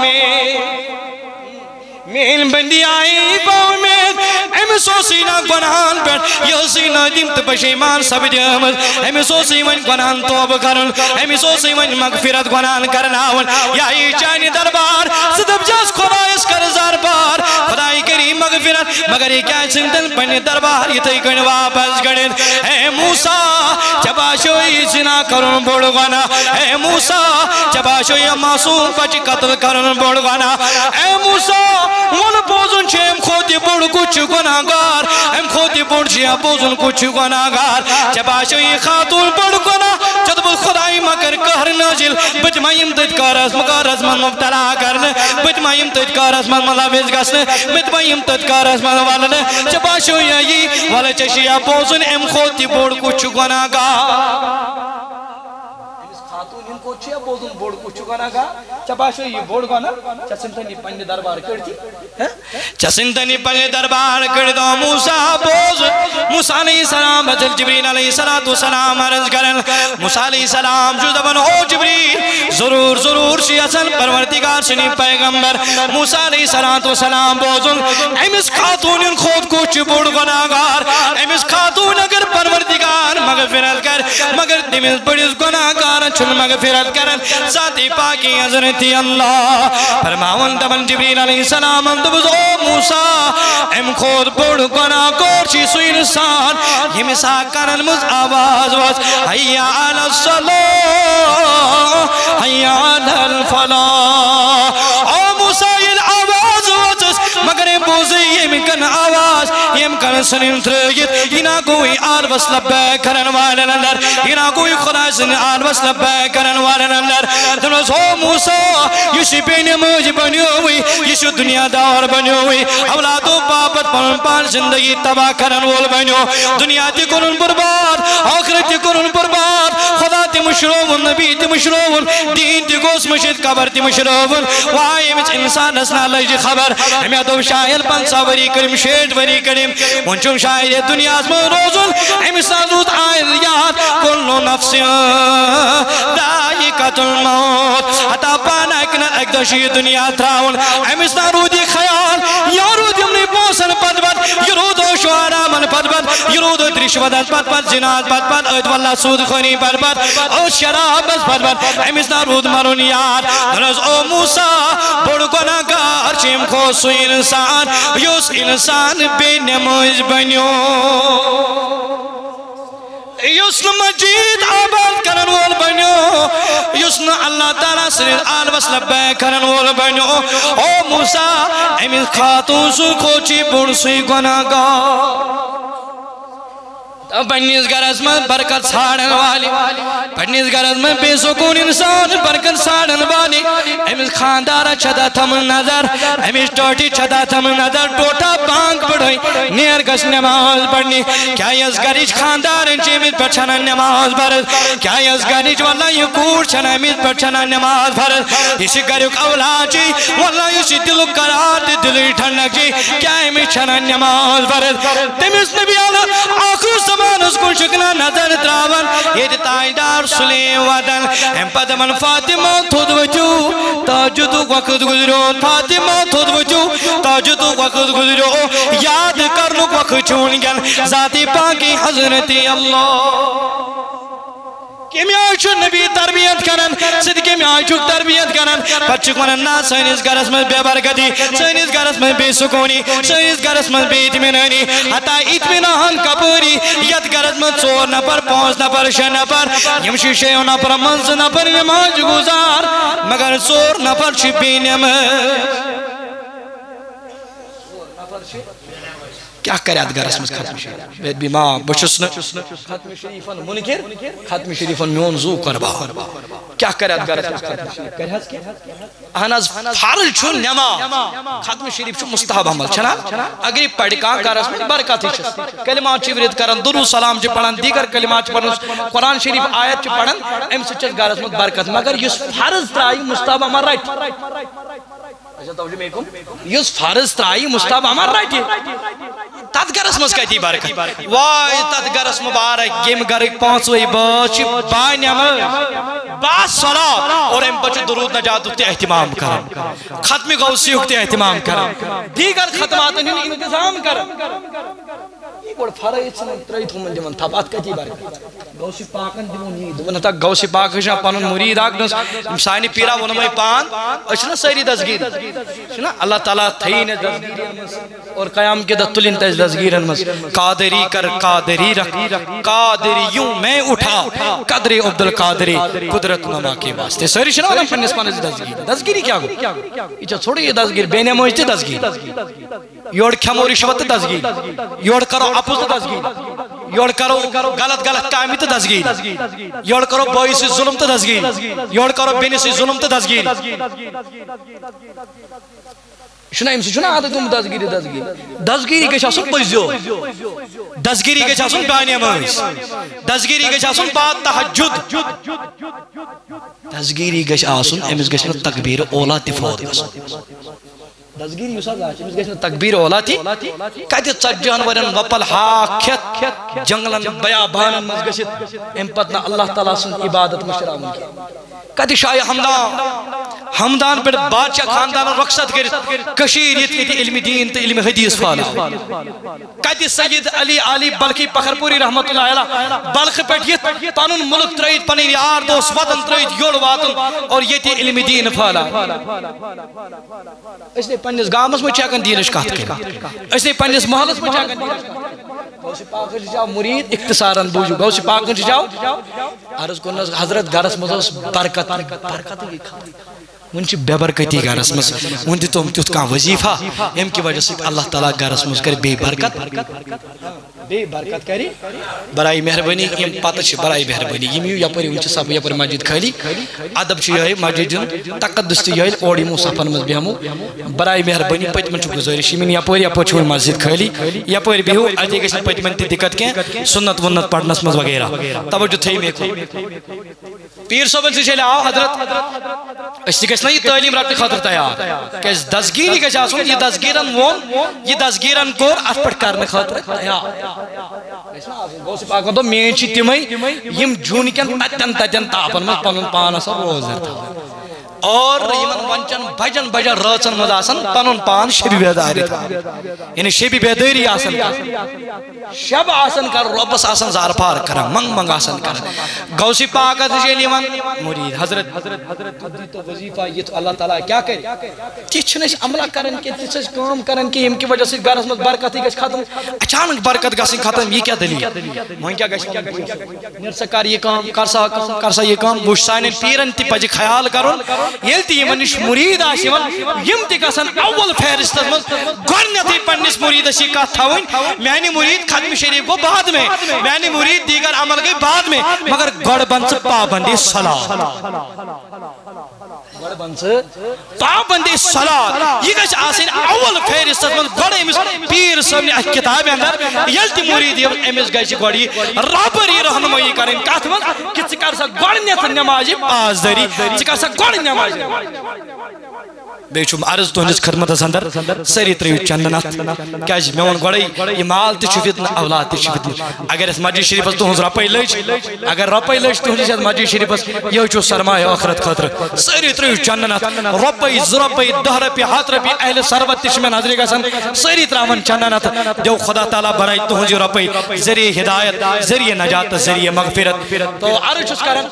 مین بندی آئی باو مین ایم سو سینہ گناہان پر یہ سینہ دیمت پشیمان سب دیمت ایم سو سیمن گناہان توب کرن ایم سو سیمن مغفرت گناہان کرناون یا ای چانی دربار صدب جاس خدایس کر زاربار خدای کریم مغفرت مگر یہ کیا سنتن پنی دربار یہ تی کن واپس گڑن اے موسیٰ چباشوئی زنا کرن بڑ گنا اے موسیٰ چباشوئی معصوم پچ قتل کرن بڑ گنا اے موسیٰ من بوزن چھے ام خودی بڑ کچھ گناہگار ام خودی بڑ چھے بوزن کچھ گناہگار چباشوئی خاتون بڑ گنا جدب خدای مگر کہر نازل بجمائیم تدکار از مگر از من مبتلا کرن بجمائیم تدکار از من ملاویز گسن بجمائیم تدکار از من والن چباشوئی آئی والا چشی بوزن ام خودی بڑ کچھ گناہگار ان کو چھے بوزن بوڑ کچھ گنا گا چباشو یہ بوڑ گنا چسنتنی پنج دربار کرتی چسنتنی پنج دربار کردو موسیٰ بوز موسیٰ علیہ السلام حضرت جبریل علیہ السلام عرض کرن موسیٰ علیہ السلام جو دبن ہو جبریل ضرور شی اصل پروردگار سنی پیغمبر موسیٰ علیہ السلام بوزن ایمس خاتون ان خود کچھ بوڑ گناہگار ایمس خاتون اگر پروردگار مغفرت کر مگر دیمس بڑیس گناہگار چھن مغفرت کرن ذاتی پاکی حضرتی اللہ فرماون دبن جبریل علیہ السلام دبز او موسیٰ ام خود بڑ گناہ کورچی سو انسان یہ مسا کرن مز آواز واز حیاء علی الصلاة حیاء علی الفلاح او موسیٰ یہ آواز واز مگر بوزی یہ مکن آواز یہ مکن سنین ترگیت ینا کوئی آر بس لبے کرن والن اندر ینا کوئی خدا سن آر بس لبے کرن والن اندر دنوز ہو موسیٰ یشی بین موج بنیوئی یشی دنیا دار بنیوئی اولاد و بابت پن پان زندگی تباہ کرن وول بنیو دنیا تی کرن برباد آخرت تی کرن برباد خدا تی مشروون نبی تی مشروون دین تی گوس مشید قبر تی مشروون وائی مچ انسان اسنا لجی خبر ہمیں تو شاید پنسا وری کریم شیٹ وری کریم منچم شاید دنیا اسم روزن ہمیں سازود آئل یاد کلو نفس دائقت الموت حتا پانا اکنا اکدشی دنیا تراؤن ہمیں سارودی خیال یارود یمنی پوسن پد پد یرود و شوارا من پد پد یرود و درشودت پد پد زناد پد پد اید واللہ سود خونی پد پد او شراب بس پد پد ہمیں سارود مرون یاد درز او موسیٰ بڑ گناہگار چیم کو سو انسان یوس انسان بے نماز بنیو یسن مجید آباد کرن وول بنیو یسن اللہ تعالیٰ سنید آل وصل بے کرن وول بنیو او موسیٰ امیل خاتون سو کھوچی بڑ سوی گناہگار پنیز گرز میں برکت ساڑن والی پنیز گرز میں بے سکون انسان برکت ساڑن والی امیز خاندارہ چھدا تھم نظر امیز ٹوٹی چھدا تھم نظر ٹوٹا بانک پڑھوئی نیر گس نماز پڑھنی کیا یز گریج خاندارن چی امیز پر چھنا نماز برد کیا یز گریج واللہ یہ کور چھنا امیز پر چھنا نماز برد اسی گریک اولا چی واللہ اسی دلو قرار دلی ٹھنک چی کیا امیز چھنا نماز برد تمیز نبی اللہ آخر زمانس کن شکنا نظر تراون یہ تائیدار سلیم ودن ہم پدمن فاطمہ تھود وچو تاجدو وقت گزرو فاطمہ تھود وچو تاجدو وقت گزرو یاد کرنو وقت چون گل ذاتی پاکی حضرت اللہ کمی آج نبی تربیت کرن سید کمی آج تربیت کرن پچک ونن نا سینس گرس میں بے برکتی سینس گرس میں بے سکونی سینس گرس میں بے اطمینانی حتی اطمینان کپوری یت گرس میں 4 نفر 5 نفر 6 نفر یم شیشے نفر منز نفر نماز گزار مگر 4 نفر چھ بینم کیا کریاد گرس میں ختم شریف بیت بھی ماں بچسن ختم شریفن منکر ختم شریفن میون زو کربا کیا کریاد گرس میں ختم شریف کریاد کیا اہناز فارل چھو نما ختم شریف چھو مستحب عمل چھنا اگر پڑھکان گرس میں برکات ہی چھس کلمات چی ورد کرن درود سلام چی پڑھن دیگر کلمات چی پڑھن قرآن شریف آیت چی پڑھن ام سے چس گرس میں برکت مگر یس فرض ترائی مستحب عمل رائٹ اچھا توجہ میں کم یس فرض ترائی مستحب عمل رائٹ تد گرس مز کتی برکت وائی تد گرس مبارک گیم گرک 5 بچ با نماز با صلاة اور ام بچ درود نجات تے اہتمام کرن ختم غوثی تے اہتمام کرن دیگر ختمات انتظام کرن یہ گوڑ فرائیت سنن ترائیت ہمن دیمن تھپات کتی برکت غوثی پاکن دیمون یہ دون تا غوثی پاک شاہ پانون مرید آگنس سائنی پیرا ونمائی پان اچھنا سیری دزگیر چھنا اللہ تعالیٰ تھین دزگیر اور قیام کے دتلین تیز دزگیرن مز قادری کر قادری رکھ قادری یوں میں اٹھا قدر عبدالقادری قدرت نما کے واسطے سوری شنو ونم پنیس پانیز دزگیر دزگیری کیا گو یہ چھوڑی یہ دزگیر بینے موجتے دزگیر یوڑ کھمو رشوت دزگیر یوڑ کرو اپوز دزگیر یوڑ کرو غلط غلط کامی تو دزگیر یوڑ کرو بوئی سے ظلم تو دزگیر یوڑ کرو بینی سے ظلم تو دزگیر شنا امسی شنا عادتوں دزگیری دزگیری کے شاسن پوزیو دزگیری کے شاسن بانی موز دزگیری کے شاسن بات تحجد دزگیری کے شاسن امس گشن تکبیر اولا تفاد دزگیری یوسا گاش امس گشن تکبیر اولا تھی کہتے چجان ورن وپل حاکت جنگلن بیابان مز گشت ام پتنا اللہ تعالیٰ سن عبادت مشرام کی کہتے شاہ حمدان پر بادشاہ خاندان رخصت کرت کشیر یہ علم دین تو علم حدیث فالا کہتے سید علی بلخی پخرپوری رحمت اللہ علیہ بلخ پر یہ پانون ملک ترائید پنین یار دوست وطن ترائید یوڑ واتن اور یہ علم دین فالا اس نے پنیس گامس میں چاکن دینش کہت کریں اس نے پنیس محلس میں چاکن دینش کہت کریں گوسی پاکن جاؤ مرید اختصاراً بوجھو گوسی پاکن جاؤ عرض کنس حضرت گرس مزوس برکت ہی کھا ونچ بے برکتی گرس مز ون دی تم تیت کان وظیفہ ام کی وجہ سے اللہ تعالیٰ گرس مز کر بے برکت کری برائی مہربانی ام پتہ چھ برائی مہربانی یم یا پری ونچ سب یا پر مسجد خالی ادب چھ یہ مسجد جن تقدس تہ یہ اوڑی مو صفن مز بیہمو برائی مہربانی پتمن چھ گزارش من یا پر چھ مسجد خالی یا پر بیہو اتی گژھن پتمن تہ دقت کی سنت ونت پڑھنس مز وغیرہ توجہ تھئی میں پیر صاحب سے چلے آو حضرت اس گژھن یہ تعلیم رٹنے خاطر تیار کہ دزگیری گژھِ آسن یہ دزگیرن وون یہ دزگیرن کور ات پٹ کرنے خاطر تیار گوسی پاک تو مین چھ تمے یم جونکن تتن تاپن مز پنن پان آسان روزدار تھاوان اور یمن ونچن بجن بجن رچن مز آسان پنن پان شب بیداری تھاوان یعنی شب بیداری آسان شب آسان کر ربس آسان زار پار کرن منگ آسان کرن گوسی پاک تجھے لیون مرید حضرت قدی تو وظیفہ یہ تو اللہ تعالیٰ کیا کرے کچھ نہیں عملہ کرن کے تیسے کام کرن کی ام کی وجہ سے گرس مز برکت ہی گش ختم اچانک برکت گسن ختم یہ کیا دلیل وہاں کیا گش نرسہ کر یہ کام کرسا یہ کام بوش سائنین پیرن تی پجی خیال کرن یلتی یمنش مرید آشیون یم تی گسن اول فہرست مز گرنیتی پنیس مرید اسی کا تھاوین میانی مرید ختم شریف کو بعد میں میانی مرید دیگر عمل گئی بعد میں مگر گڑ بنس پابندی صلاة گڑ بنس پابندی صلاة یہ گش آسین اول فہرست مز گڑ امس پیر سامنے کتاب اندر یلتی مرید امس گش گڑی رابری رہنمائی کریں کہت مز کہ چکر سا گڑنیت نماز آزداری چکر سا گڑ نماز بیچو عرض تہندس خدمت اندر سری ترو چندنات کیا میون گوڑی یہ مال تہ فتنہ اولاد تہ فتنہ اگر اس مسجد شریف تہذ رپے لج اگر رپے لج تہندس مسجد شریف یہ چھو سرمایہ آخرت خاطر سری ترو چندنات رپے 2 رپے 10 رپے 7 رپے اہل ثروت تہ میں نظر گژھان سری تراون چندنات دیو خدا تعالی برائے تہذ رپے ذریعہ ہدایت ذریعہ نجات ذریعہ مغفرت تو عرض چھس کران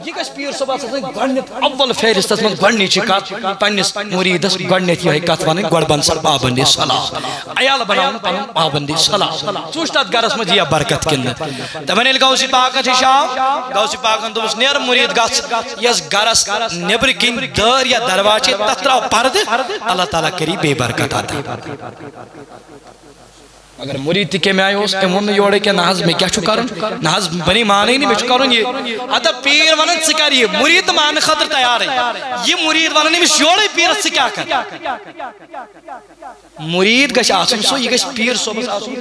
یہ گژھِ پیر صٲبس گۄڈنیتھ اول فہرستس منٛز گۄڈنِچ کتھ پننس مریدس گۄڈنیتھ یہے کتھ ونٕنۍ گۄڈٕ بن سا پابندی صلاح عیال بناوُن پنُن پابندی صلاح ژٕ وٕچھ تتھ گرس منٛز ییٖیا برکت کِنہٕ دپان ییٚلہِ غوثِ پاکن ہِش آو غوثِ پاکن دوٚپُس نیر مُریٖد گژھ یس گرس نیبرٕ کِنۍ دٲر یا درواز چھِ تتھ تراو پردٕ اللہ تعالیٰ کری بے برکت عطا اگر مرید تہ کمی آئی اس امون یوڑے کہ ناز میں کیا چھو کرن ناز بنی مانے نہیں میں چھو کرن یہ حتی پیر ونن سکر یہ مرید مان خطر تیار ہے یہ مرید ونن نہیں میں یوڑے پیر سے کیا کر مرید گش آسن سو یہ گش پیر صوبت آسن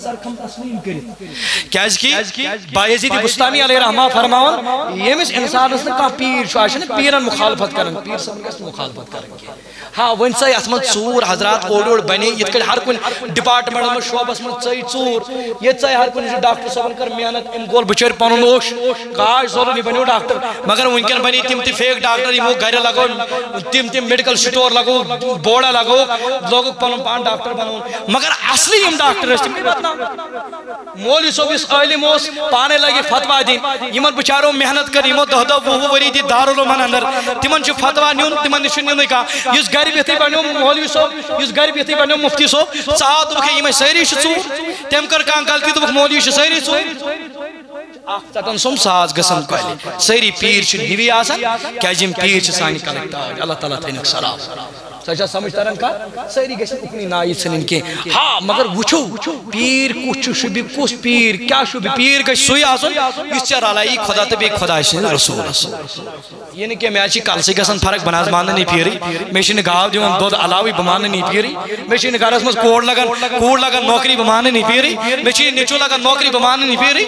سرکم تسلیم کرت کیا اس کی بایزید بستانی علیہ رحمہ فرماون یہ میں انسان اس نے کہا پیر شو آشن پیرن مخالفت کرن پیر سب گس مخالفت کرن ہاں ون سا یسمت ژور حضرات اوڑ بنی یت کڑ ہر کن ڈپارٹمنٹ میں شعبس میں ژئی ژور یہ ژائی ہر کن ڈاکٹر صاحبن کر محنت ام گول بچر پنن اوش کاش ضروری بنو ڈاکٹر مگر ونکن بنی تم تہ فیک ڈاکٹر یمو گھر لگو تم میڈیکل سٹور لگو بورڈا لگو لوگ پن پان ڈاکٹر بنون مگر اصلی یم ڈاکٹر اس تم بتنا مولوی صاحب اس عالم اس پانے لگے فتوا دین یمن بچارو محنت کر یمو 10 وری دی دارالعلوم اندر تمن چھ فتوا نیون تمن نش نیون کا یس گھر بہتی بنو مولوی صاحب یس گھر بہتی بنو مفتی صاحب ساتھ دکھ یم ساری ژور تم کر کان غلطی دک مولوی ساری ژور تتن سم ساز گسن کالے ساری پیر چھ ہیوی آسان کیا جم پیر چھ سانی کلکتاج اللہ تعالیٰ تھینک سلام سچا سمجھ ترن کا ساری گژھن اکنی نائی ژھنن کی ہاں مگر وچھو پیر کچھ شبی کس پیر کیا شبی پیر گژھِ سوی آسن یس ژےٚ رلایی خدا تہٕ بیٚیہِ خۄداے سٕنٛدۍ رسوٗلس یہ نہٕ کینٛہہ مےٚ حظ چھِ کلسٕے گژھان فرق بہٕ نہ حظ ماننہٕ نہٕ پیٖرٕے مےٚ چھِنہٕ گاو دِوان دۄد علاوٕے بہٕ ماننہٕ نہٕ پیٖرٕے مےٚ چھِنہٕ گرس منٛز کوٗر لگان نوکری بہٕ ماننہٕ نہٕ پیٖرٕے مےٚ چھِنہٕ نیٚچوٗ لگان نوکری بہٕ ماننہٕ نہٕ پیٖرٕے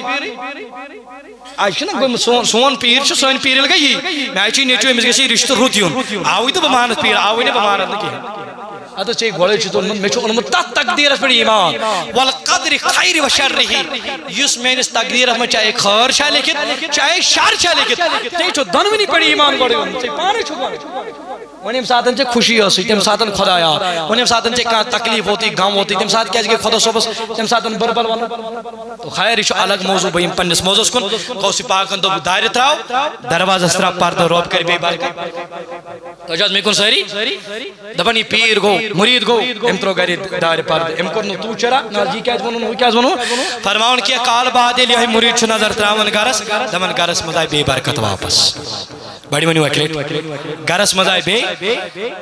آج چھُنہ گوٚمُت سون پیٖر چھُ سٲنۍ پیٖر ییٚلہِ گٔے یی مےٚ حظ چھُے نیٚچوٗ أمِس گژھِ رِشتہٕ رُت یُن آوٕے تہٕ بہٕ مانتھ پیٖر آوٕے نہٕ بہٕ مانتھ نہٕ کِہیٖنۍ ادھر چاہیے گوڑے چھو تو میں چھو انمت تقدیرس پر ایمان والقدر خیر و شر رہی یس میں اس تقدیرس میں چاہے خیر شاہ لکھت چاہے شر شاہ لکھت چاہے چھو دنونی پر ایمان گوڑے چاہے پانے چھو گوڑے ونیم ساتن چاہے خوشی ہو سوئی تیم ساتن خدا یا ونیم ساتن چاہے کہاں تکلیف ہوتی غم ہوتی تیم ساتن کہا خدا صوبس تیم ساتن بربل وانا تو خیر ایشو الگ موضوع بہیم پنس موضوع کن غوث پاکن تو دائر تراؤ درواز استرا پارد روب کر بے بار تو جاز میں کن سہری دبنی پیر گو مرید گو ام ترو گری دائر پارد ام کرنو تو چرا نازی کیا جونو فرماؤن کیا کال بعد لیے مرید چھو نظر تراؤن گرس دمن گرس مزائی بے برکت واپس بڑی منی وکلیٹ گرس مزائی بے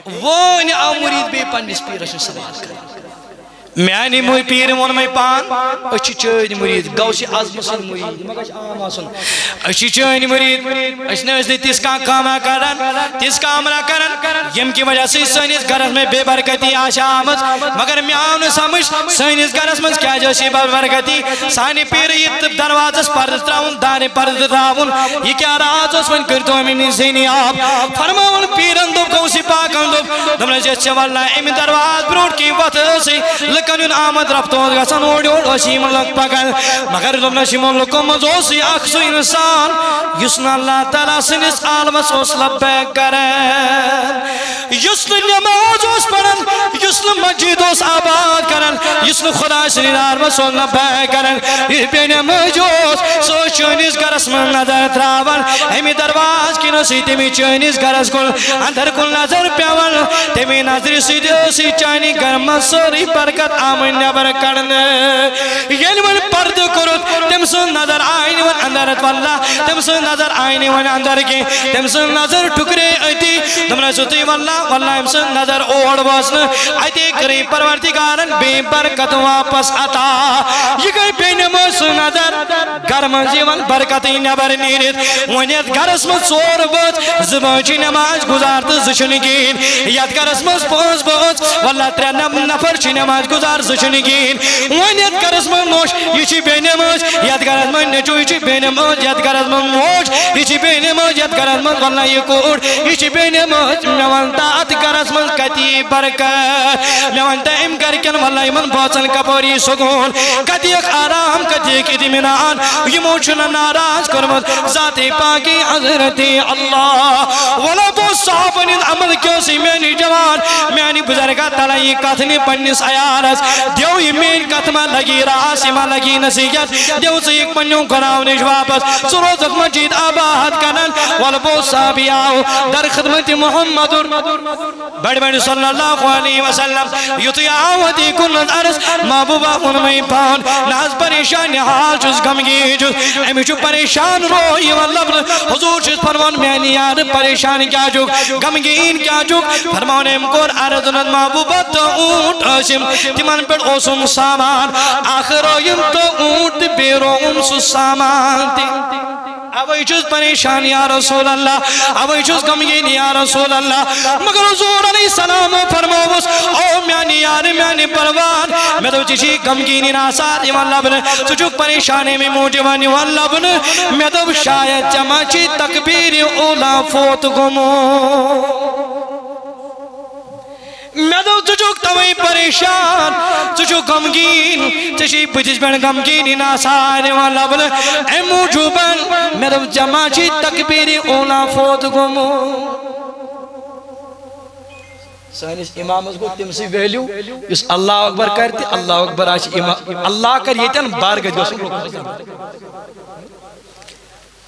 وہ انہیں آو مرید بے پنجس پیر اشن سوال کر میانی موی پیر مون میں پان اچھی چوئنی مرید گوشی عظم سن مرید مگش آم آسن اچھی چوئنی مرید اچھنے اس نے تیس کامہ کرن یم کی وجہ سے سنیس گرس میں بے برکتی آشا آمد مگر میاؤن سمجھ سنیس گرس میں کیا جوشی بے برکتی سانی پیر یہ دروازس پرد تراؤن دانے پرد تراؤن یہ کیا راز اس من کرتو امین زینی آپ فرماؤن پیرن دو گوشی پاکن دو دمنا جیسے واللہ امین درواز بروٹ کی وقت سے کنون آمد رفتو گسن اوڑی اوشیم لگ پکن مگر دم نشیم لکم زوسی اخصو انسان یسن اللہ تعالیٰ سنس عالمس اس لبیک کرن یسن نماز اس پڑھن یسن مسجد اس آباد کرن یسن خدا سنس عالمس اس لبیک کرن یہ بین مجوز سو چونیس گرس من نظر تراون ہمی درواز کی نسی تیمی چونیس گرس کل اندر کل نظر پیون تیمی نظر سی چانی گرم سوری برکت آمین نبر کرنے یعنی من پرد کرد تم سن نظر آئینی ون اندرت واللہ تم سن نظر آئینی ون اندر کی تم سن نظر ٹکرے ایتی تم رسوتی واللہ واللہ ام سن نظر اوڑ باسن ایتی قریب پروردگارن بے برکت واپس عطا یہ گئی بینمس نظر گرم زیون برکتی نبر نیرت ونیت گرس من ژور بچ زبانچی نماز گزار تو زشنگین یت گرس من پانچ بچ واللہ ترے نفر چی نماز گزار زشنگین ونیت گرس من موش یہ چی بینمس یت گرس من نچو یہ چی بینمس یت گرس من موش یہ چی بینمس یت گرس من واللہ یہ کوڑ یہ چی بینمس میوانتا ات گرس من کتی برکت میوانتا ام کرکن واللہ من بوچن کپوری سکون کتی ایک آرام کتی ایک ادمنان یہ موچن ناراض کرمت ذات پاکی حضرت اللہ والا بو صحابن عمل کیوں سی میں جوان میں بزرگا تلائی کتنی پنیس آیارس دیو یہ مین کتما لگی راسما لگی نصیحت دیو سے ایک پنیوں کراؤ نش واپس سروزت مجید آباد کنن والا بو صحابی آؤ در خدمت محمد بڑھ بڑھ صلی اللہ علیہ وسلم یوتی آوتی کنت عرص محبوبہ انمی پان ناز پریشان حال چوز گمگی چوز امی چو پریشان روئی واللہ حضور چیز فرمان میں یار پریشان کیا چوک گمگین کیا چوک فرمان امکور عرضنت محبوبہ تو اونٹ اسم تیمان پر اوسم سامان آخر رویم تو اونٹ بیرون سو سامان تی اوئی چوز پریشان یا رسول اللہ اوئی چوز گمگین یا رسول اللہ مگر حضور علیہ السلام فرموس او میانی یار میانی پروان میں تو چیشی گمگینی ناسار ایمان لبن سچوک پریشانے میں موجوانی واللبن میں تو شاید جمعچی تکبیر اولا فوت گمو میں تو تجھوک توئی پریشان تجھوک غمگین چشی بجش بین غمگینی ناسانے والا بل اے موجوبن میں تو جماچی تکبیری اولا فوت گمو سانس امامس گو تم سی ویلیو اس اللہ اکبر کرتی اللہ اکبر آچی اللہ کر یہ تن بارگت گو سکر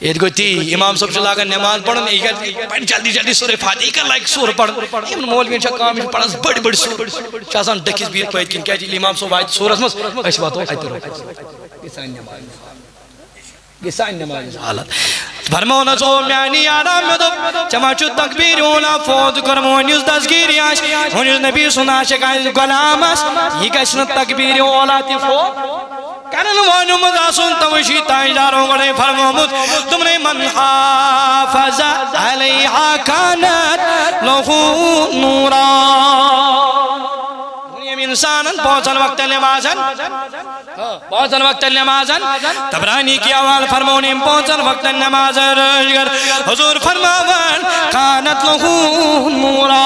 یہ گو تی امام صاحب چلا کر نماز پڑھن پڑھ جلدی جلدی سورہ فاتحہ کا لائک سور پڑھن یہ مولوین چھا کام پڑھن بڑی بڑی سور چاہسان ڈکیس بیر پہت کن کیا جی امام صاحب آئیت سورہ اسمس ایسی بات ہو آئیت رو یہ سائن نماز حالت فرمونا سو میانی آرام میں دو چماچو تکبیر اولا فوت کرمونیوز دزگیری آش ہونیوز نبی سنا شکایت غلامس یہ کشن تکبیر اولا تی فوت کرن وانو مداسون توشی تائیداروں گڑے فرمومت تم نے من حافظ علیہا کانت لہو نورا انسانن پہنچن وقت نمازن پہنچن وقت نمازن تبرانی کی آوال فرمونیم پہنچن وقت نمازن حضور فرماون کانت لہو نورا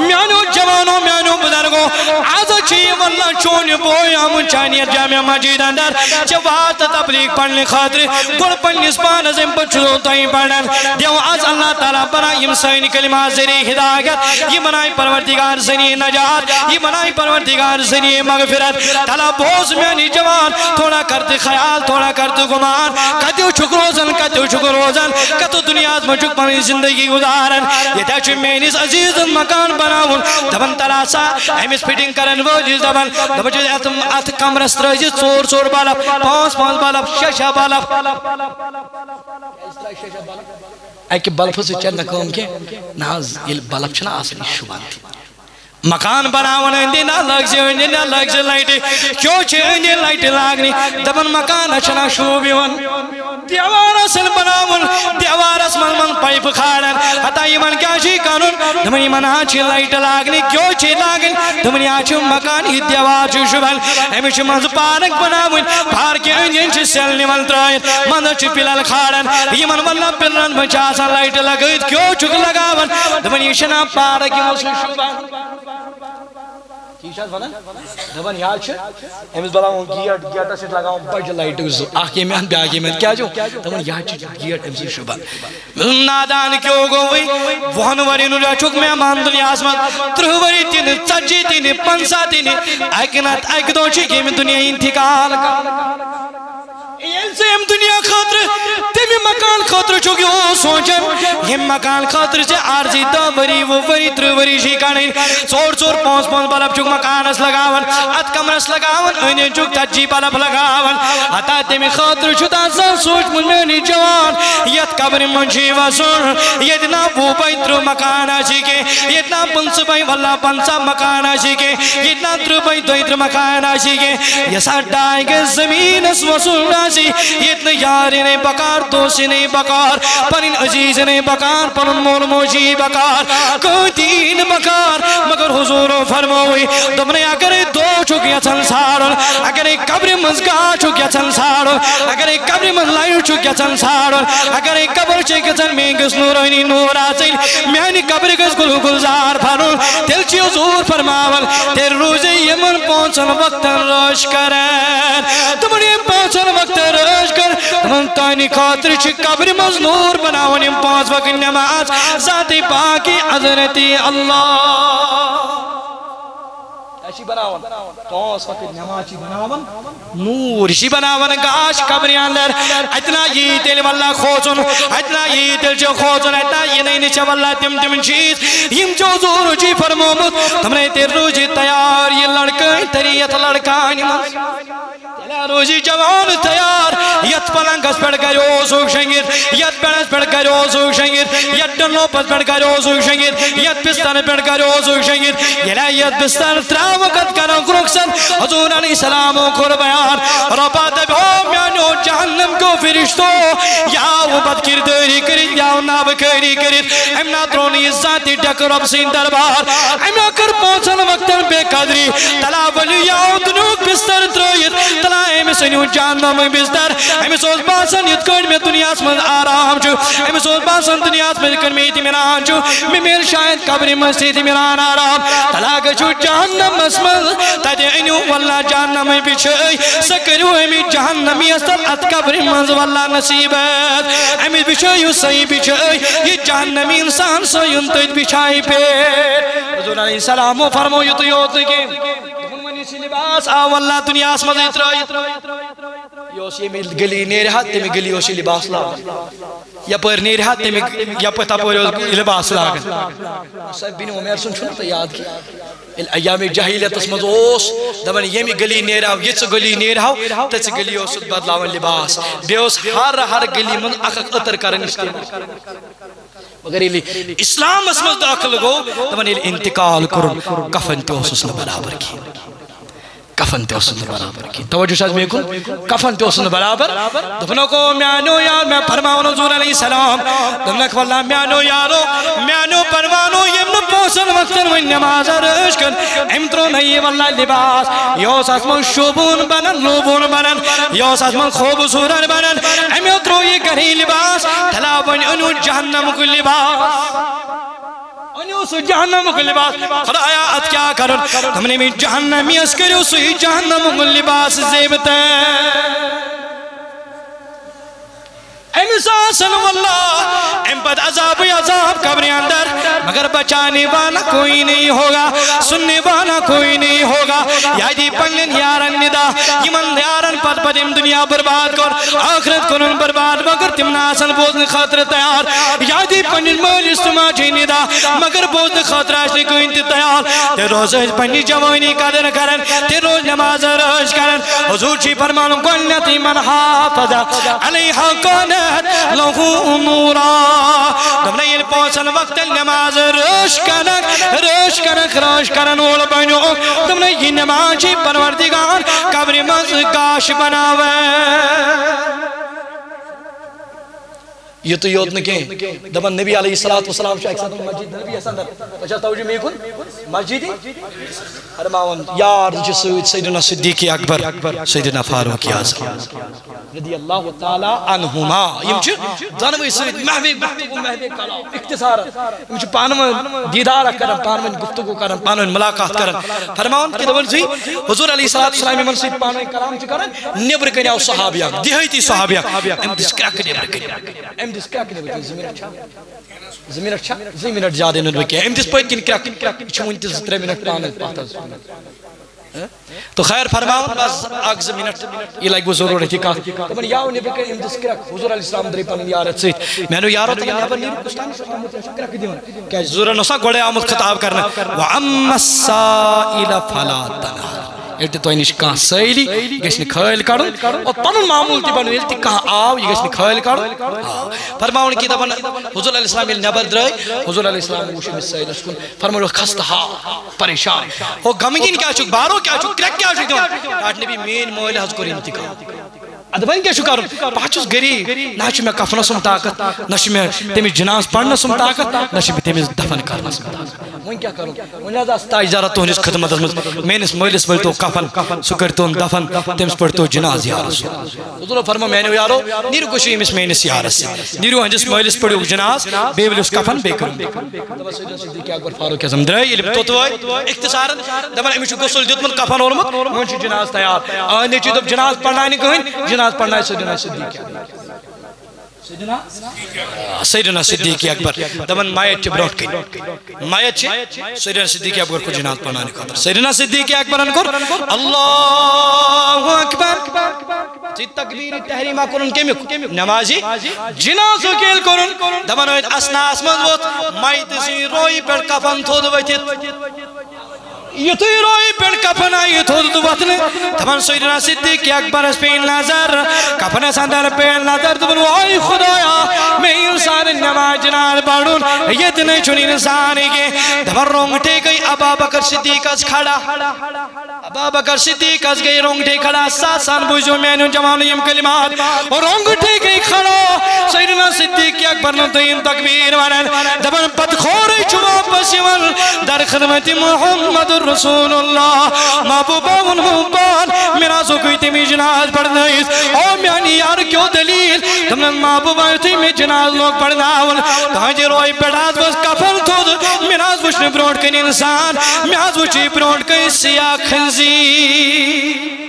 میانو جوانو میانو بزرگو آزا چی واللہ چونی بویا منچانیت جامع مجید اندر جوات تبلیغ پڑھنے خاطر گل پنیس پانزم بچو تائیں پڑھن دیو آز اللہ تعالیٰ بنائی مسائن کلمات زری ہدایت یہ بنائی پروردگار زنی نجات یہ بنائی پروردگار زنی مغفرت تعالیٰ بوز میانی جوان تھوڑا کرتے خیال تھوڑا کرتے گمان کتیو چھک روزن کتو دنیا میں چھک پانی زندگی گزارن یہ تیچو مینیس عزیز مکان بناون دبن تلاسا ہمیس فٹنگ کرن وہ جیز دبن دبن جیز ات کمرس ترجیز چور بالف پانس بالف ششا بالف ایک بلف سے چلنا کام کے ناز یہ بلف چنا آسنی شبان تھی مکان بناون اندی نہ لگ سے لائٹ کیوں چھے اندی لائٹ لاغنی دبن مکان اچھنا شوبیون دیوار اصل بناون دیوار اصل من پائپ کھاڑن حتی ایمان کیا چھی قانون دمنی من آچھی لائٹ لاغنی کیوں چھے لاغن دمنی آچھی مکان ہی دیوار چھو شبن ہمیش منز پارک بناون پار کے اندی چھے سیل نیمن ترائن من چھے پلال کھاڑن ایمان واللہ پلرن بچاسا لائٹ لگئیت کیوں چھک لگاون دمنی شنا پارک مسل شبن کیشاد ونن دبن یاد چھے ہمیز بلاؤں گیٹ اسے لگاؤں بڑھ لائٹ آخی میں بیاگی میں کیا جو دبن یاد چھے گیٹ امسی شبان نادان کیوں گوئی وہن ورینو جا چک میں امان دنیا آسمان ترہوری تین چجی تین پنسا تین ایکنات ایک دو چکی میں دنیا انتقال کا یہ سے ہم دنیا خاطر تیمی مکان خاطر خاطر چکیو سوچم ہم مکان خاطر سے عارضی 10 وری 20 وری 30 وری شی کانین 4 5 بلب چک مکانس لگاون ات کمرس لگاون این چک 30 بلب لگاون اتا تمی خاطر چھتا سا سوچ منی جوان یت قبر منشی وسن یتنا 20 بائی 30 مکان آشی کے یتنا 50 بائی واللہ 50 مکان آشی کے یتنا 30 بائی 30 مکان آشی کے یسا ڈائی کے زمین اس وصول آشی یتنا یاری نے بکار دوستی نے بکار پرین عزیز نے بکار پرین مول موشی بکار کوئی دین بکار مگر حضور فرموئی دمنے اگر دو چکیا سنسارن اگر ایک قبر مزگا چکیا سنسارن اگر ایک قبر مزلائر چکیا سنسارن اگر ایک قبر چکیا سن میں گس نورانی نور آسل میانی قبر گس گل گلزار پھرن تل چی حضور فرماول تیر روز یمن پہنچن وقت روش کرن تمہیں پہنچن وقت روش کر تمہیں تانی خاطر چی قبر مز نور بناون 5 وقت نماز ذات پاکی حضرتی اللہ ایسی بناون 5 وقت نمازی بناون نور شی بناون گاش قبری اندر اتنا یہ دل واللہ خوزن اتنا یہ دل جو خوزن اتنا یہ نہیں نیچے واللہ تم چیز یم جو زور جی فرمومت تمہیں تیر روجی تیار یہ لڑکائی تریت لڑکانی تیلا روجی جوان تیار یت پلنگس پڑ گئے اوزوک شنگر یت پڑنس پڑ گئے اوزوک شنگر یت ڈنو پس پڑ گئے اوزوک شنگر یت پستان پڑ گئے اوزوک شنگر یت پستان تراو وقت کرو گروکسن حضور علیہ السلام کو بیان ربا دبو میانو جہنم کو فرشتو یا وہ بد کرداری کرید یا وہ نابکاری کرید امنا درونی ذاتی ڈک رب سین دربار امنا کر پہنچن وقتن بے قدری تلا ولی یاو دنوک بستر تروید تلا امی سنیو جہنم بستر امی سوز باسن یتکن میں دنیا اسمد آرام چو امی سوز باسن دنیا اسمد کن میتی میران چو میمیر شاید قبری مسیتی میران آرام تلا گچو جہنم اسمد تدعنو واللہ جہنم بچھئی سکرو امی جہنمی استر ات قبر منز واللہ نصیبت امی بچھئی سئی بچھئی یہ جہنمی انسان سئی انتید بچھائی پیر حضور علیہ السلام فرمو یوت کے دھنونی سی لباس آو اللہ دنیا اسمد یوس یہ گلی نیرہا تیمی گلی یوسی لباس لاغ یا پر نیرہا تیمی یا پر تاپور لباس لاغ صاحب بین عمر سن چھونا تا یاد کی ایام جاہلیت اسمد اوس دمن یمی گلی نیرہاو یچ گلی نیرہاو تچ گلی اوسد بدلاون لباس بیوس ہر گلی من اکک اتر کرن استعمال مگر اسلام اسمد داخل گو دمن انتقال کرن کفن تے اوسس برابر کی کفن تے اسن برابر کی توجہ شاید میں کن کفن تے اسن برابر دفنوں کو میانو یار میں فرماؤں حضور علیہ السلام دفنک واللہ میانو یارو میانو پروانو یمن پوسن وقتن و نماز رشکن امترو نہیں واللہ لباس یوس اسمن شوبون بنن لوبون بنن یوس اسمن خوبصورت بنن امترو یہ گھری لباس تلاون انو جہنم کو لباس انو سو جہنم کو لباس خدایا ات کیا کرن ہم نے بھی جہنمی اسکریو سوئی جہنم کو لباس زیبتا امساسن واللہ ام پد عذاب قبر اندر مگر بچانے والا کوئی نہیں ہوگا سننے والا کوئی نہیں ہوگا یادی پنگن یارن ندا یمن یارن پد پد ام دنیا برباد کر آخرت کنن برباد مگر تم ناسن بوزن خاطر تیار یادی پنگن مال استماجی ندا مگر بوزن خاطر آشنے کوئی انتی تیار تے روز پنگی جوانی قدر کرن تے روز نماز روش کرن حضور چی فرمانو قلنتی من حافظ علیہا قانت لہو نورا دمنے یہ پہنچن وقت نماز روش کرن اول بنو دمنے یہ نمازی پروردگار قبر مز گاش بناوے یہ تو یوت نکیں دبن نبی علیہ السلام شاہ ایک ساتھ مسجد نبی حسن در اچھا توجہ میں کن مسجدی ارماؤن یار جس سیدنا صدیق اکبر سیدنا فاروق اعظم رضی اللہ تعالی عنہما یہ دانوی سید محوی کلام اختصار یہ پانوان دیدار کرن پانوان گفتگو کرن پانوان ملاقات کرن فرماؤن کہ دبن سی حضور علیہ السلام من سید پانوان کلام کرن نیبر کنیاو صحابیہ دیہیتی صحابیہ ام دس کرک نیبر کنیاو ام دس کرک نیبر کنیاو زمینٹ زیادہ نیبر کنیاو ام دس پویت کن کرک چھو انتظر 3 منٹ پانوان پاتر تو خیر فرماؤں بس اگز منٹ یہ لگ وہ ضرور ہے کہ تمہیں یاو نبی کہ امدس کرک حضور علیہ السلام دری پنن یارت سیت میں نے یارو تمہیں یابر نیرو کشتانی شکرک دیون کہ حضور نسا گوڑے آمد خطاب کرنا وَعَمَّ السَّائِلَ فَلَا تَنْهَرْ یلتی تو انش کان سیلی گشن کھائل کڑن اور پنن معمول تی بنو یلتی کان آو یہ گشن کھائل کڑن فرماؤن کی دبن حضور علیہ السلام نبر درائی حضور علیہ السلام وشی میں سیل اسکن فرماؤن خستہا پریشان ہو غمگین کیا چک بارو کیا چک کرک کیا چک آج نبی مین مولی حض کر انتقام ادبن کیا شکارم پاچوس گری ناچ میں کفن سم طاقت نش میں تیمی جناز پڑھنا سم طاقت نش میں تیمی دفن کرنا سم طاقت وہن کیا کروں وہن لازا ستا اجارت تو ہنس خدمت میں اس مجلس پر تو کفن سکر تو دفن تیمس پر تو جناز یا رسول حضور فرما میں نے یارو نیرو کشی اس میں اس یارت سے نیرو ہنجس مجلس پر جناز بے ولی اس کفن بے کروں دبا سیدنا صدیق اکبر فاروق اعظم درائی علم تو اختصارا دبا امیشو گسل دیتمن کفن اولمت وہن جناز تیار آنے چی دب جناز پڑھنا نہیں کہیں جناز پڑھنا ہے سیدنا صدیق سیدنا صدیق اکبر دبن مایت چی بروٹ کئی مایت چی سیدنا صدیق اکبر کو جناز پڑھنا نہیں کھاتا سیدنا صدیق اکبر انکر اللہ اکبر چی تکبیر تحریمہ کرن کمیک نمازی جنازو کیل کرن دبن وید اسنا اسمد ووت مایت سی روئی پر کفن تھود ویتیت یہ تو روئی پیڑ کفن آئی تھود دو وطن دبن سیدنا صدیق اکبر اس پین نظر کفن سندر پین نظر دبن وائی خدایا میں انسان نماز جنال پڑھون یہ دن چنی انسانی کے دبن رونگٹے گئی ابا بکر صدیق از کھڑا ابا بکر صدیق از گئی رونگٹے کھڑا ساسان بوجھو میں نے جوانیم کلمات اور رونگٹے گئی کھڑا سیدنا صدیق اکبر نتین تکبیر ورن دبن بدخور چوا پسیون در خدمت محمد رسول اللہ محبوبہ محبان میرا سو کوئی تیمی جناز پڑھنا ہے او میانی یار کیوں دلیل تم نے محبوبہ تیمی جناز لوگ پڑھنا ہون کہاں جی روئی پیڑاز بس کفل تھود میراز وشن بروٹ کن انسان میراز وچی بروٹ کن سیاہ خنزیر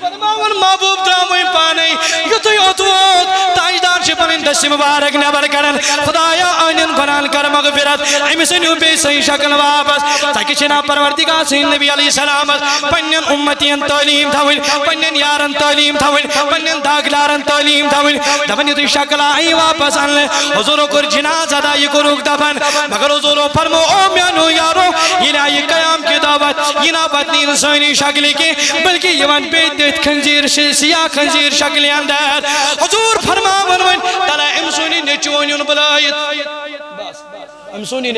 فرماون محبوب دراموی پانے یو تو یوتوت تاجدار شپن دست مبارک نبر کرن خدایا آنین قرآن کر مغفرت امیسن یو بے صحیح شکل واپس تاکہ چنا پروردگار سین نبی علیہ السلامت پنین امتین تعلیم تھاوین پنین یارن تعلیم تھاوین پنین داگلارن تعلیم تھاوین دفن یو شکل آئی واپس آنلے حضورو کر جناز ادا یہ کروک دفن مگر حضورو فرمو او میانو یارو یہ آئی قیام کی دعوت یہ نا بطنی انسانی شکلی کی بلکہ یہ ون بیت خنزیر سیاہ خنزیر شکلی اندر حضور فرماون ون تلا امسونی نیچونیون بلائیت امسونی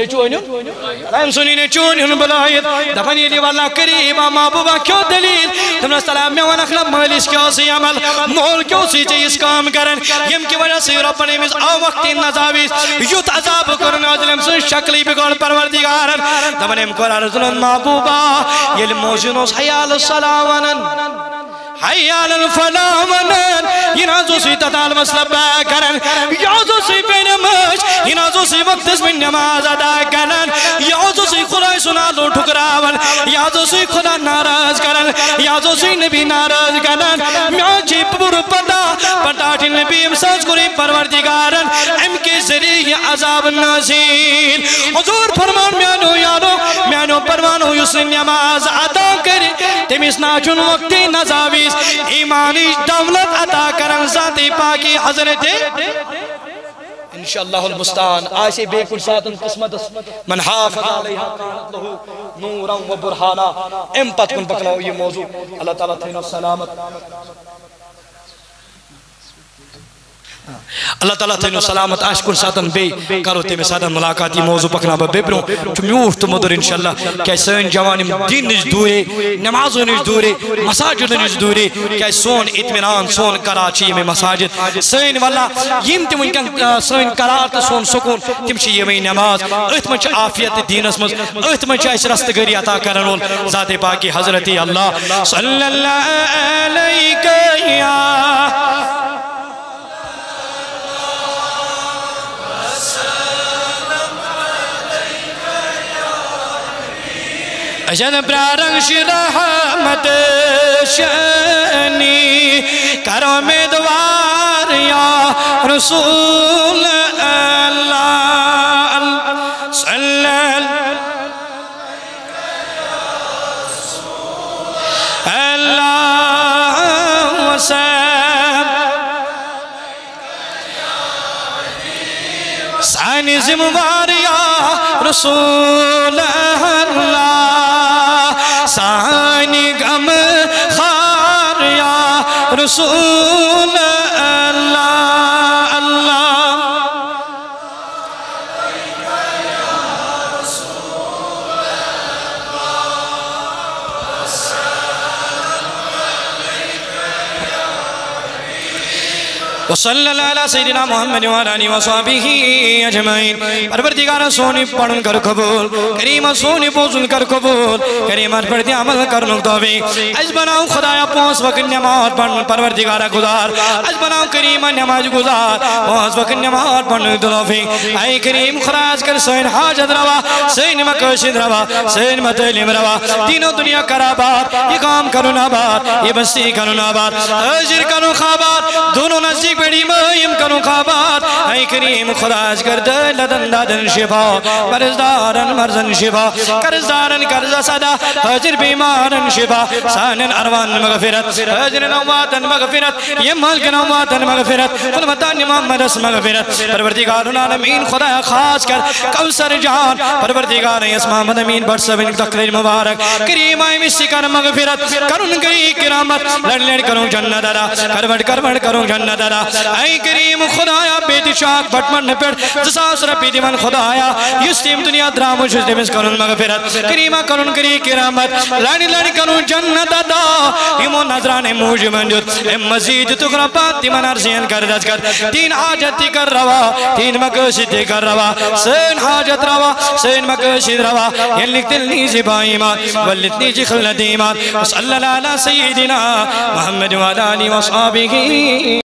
نیچونیون بلائیت دفن یہ والا قریبا محبوبہ کیوں دلیل تم نے سلام میں ونخلا مالیس کیوں سی عمل مول کیوں سی چیز کام کرن یم کی وجہ سے ربنی مز آ وقتی نظاویز یوت عذاب کرن عظلم سن شکلی بگوڑ پروردگارن دفن ام قرار ظلم محبوبہ یہ موجنوس حیال السلاوانن حیال الفلاوانن یہ نازو سی تطال مسلب کرن یازو سی بین مش یہ نازو سی وقت اس میں نماز ادا کرن یازو سی خدای سنا دو ٹھکراون یازو سی خدا ناراض کرن یازو سی نبی ناراض کرن میاں چی پور پتا پتاٹی نبی امساز کری پروردگارن ام کے ذریعے عذاب نازل حضور فرمان میانو یارو میانو پروانو یسن نماز ادا کری تمیس ناچن وقتی نزاویز ایمانی دولت عطا کرن ذاتی پاکی حضرت انشاءاللہ المستعان آئیسے بے کل ساتن قسمت من حافظ علیہا کانت لہو نورا و برحانا امپت کن پکناو یہ موضوع اللہ تعالیٰ تھینا سلامت اللہ تعالیٰ تھینو سلامت آشکر ساتن بے کرو تیمیں ساتن ملاقاتی موضوع پکنا بے بروں چو میوٹ تو مدر انشاءاللہ کہ سین جوانی دین نج دورے نمازوں نج دورے مساجد نج دورے کہ سون اتمنان سون کراچی میں مساجد سین واللہ یم تیم انکن سین کرات سون سکون تیم چی یمی نماز اتمنچ آفیت دین اسمز اتمنچ اس رستگری عطا کرنون ذات پاکی حضرتی اللہ صلی اللہ علیہ یا اجن برارنگ شرحمت شانی کرو میں دوار یا رسول اللہ صلی اللہ سانی زموار یا رسول اللہ سانی غم خار یا رسول اللہ اللہ وصلی اللہ علیہ سیدنا محمد وعلیٰ آلہ وصحبہ اجمعین پروردگار سونی پڑھن کر قبول کریم سونی پوزن کر قبول کریمات پڑھتی عمل کرنک توفیق اج بناؤ خدایا پونس وقت نماز پڑھن پروردگار گزار اج بناؤ کریم نماز گزار پونس وقت نماز پڑھن توفیق اے کریم خراج کر سین حاجت روا سین مقصد روا سین متعلم روا تینوں دنیا کرابات یہ کام کرن آباد یہ بستی کرن آباد حجر کرن خوابات دونوں نزدیک بڑی مہم کروں خوابات اے کریم خداج کر دلدن دادن شفا مرزدارن مرزن شفا کرزدارن کرز صدا حجر بیمارن شفا سانن اروان مغفرت حجر نواتن مغفرت یہ ملک نواتن مغفرت خلمتان محمد اس مغفرت پروردگار العالمین خدا خاص کر کوثر جان پروردگار اسماء مدمین بڑھ سبن تقریر مبارک کریم آئی مسی کر مغفرت کرن کری کرامت لڑ لڑ کروں جنت دارا کروڑ کروں جنت دارا اے کریم خدایا بیتی شاک بٹمن پیڑ جساس ربی دیمن خدایا یستیم دنیا درامو شجدمس کرن مغفرت کریمہ کرن کری کرامت لڑی لڑی کرن جنت دا ایمو نظران موجی منجد مزید تقربات دیمن عرضین کر دج کر تین حاجت تی کر روا تین مقصد تی کر روا سین حاجت روا سین مقصد روا یہ لکھ دل نیزی با ایمان ولت نیزی خلت ایمان صلی اللہ علیہ سیدنا محمد وعلیٰ آلہ وصحبہ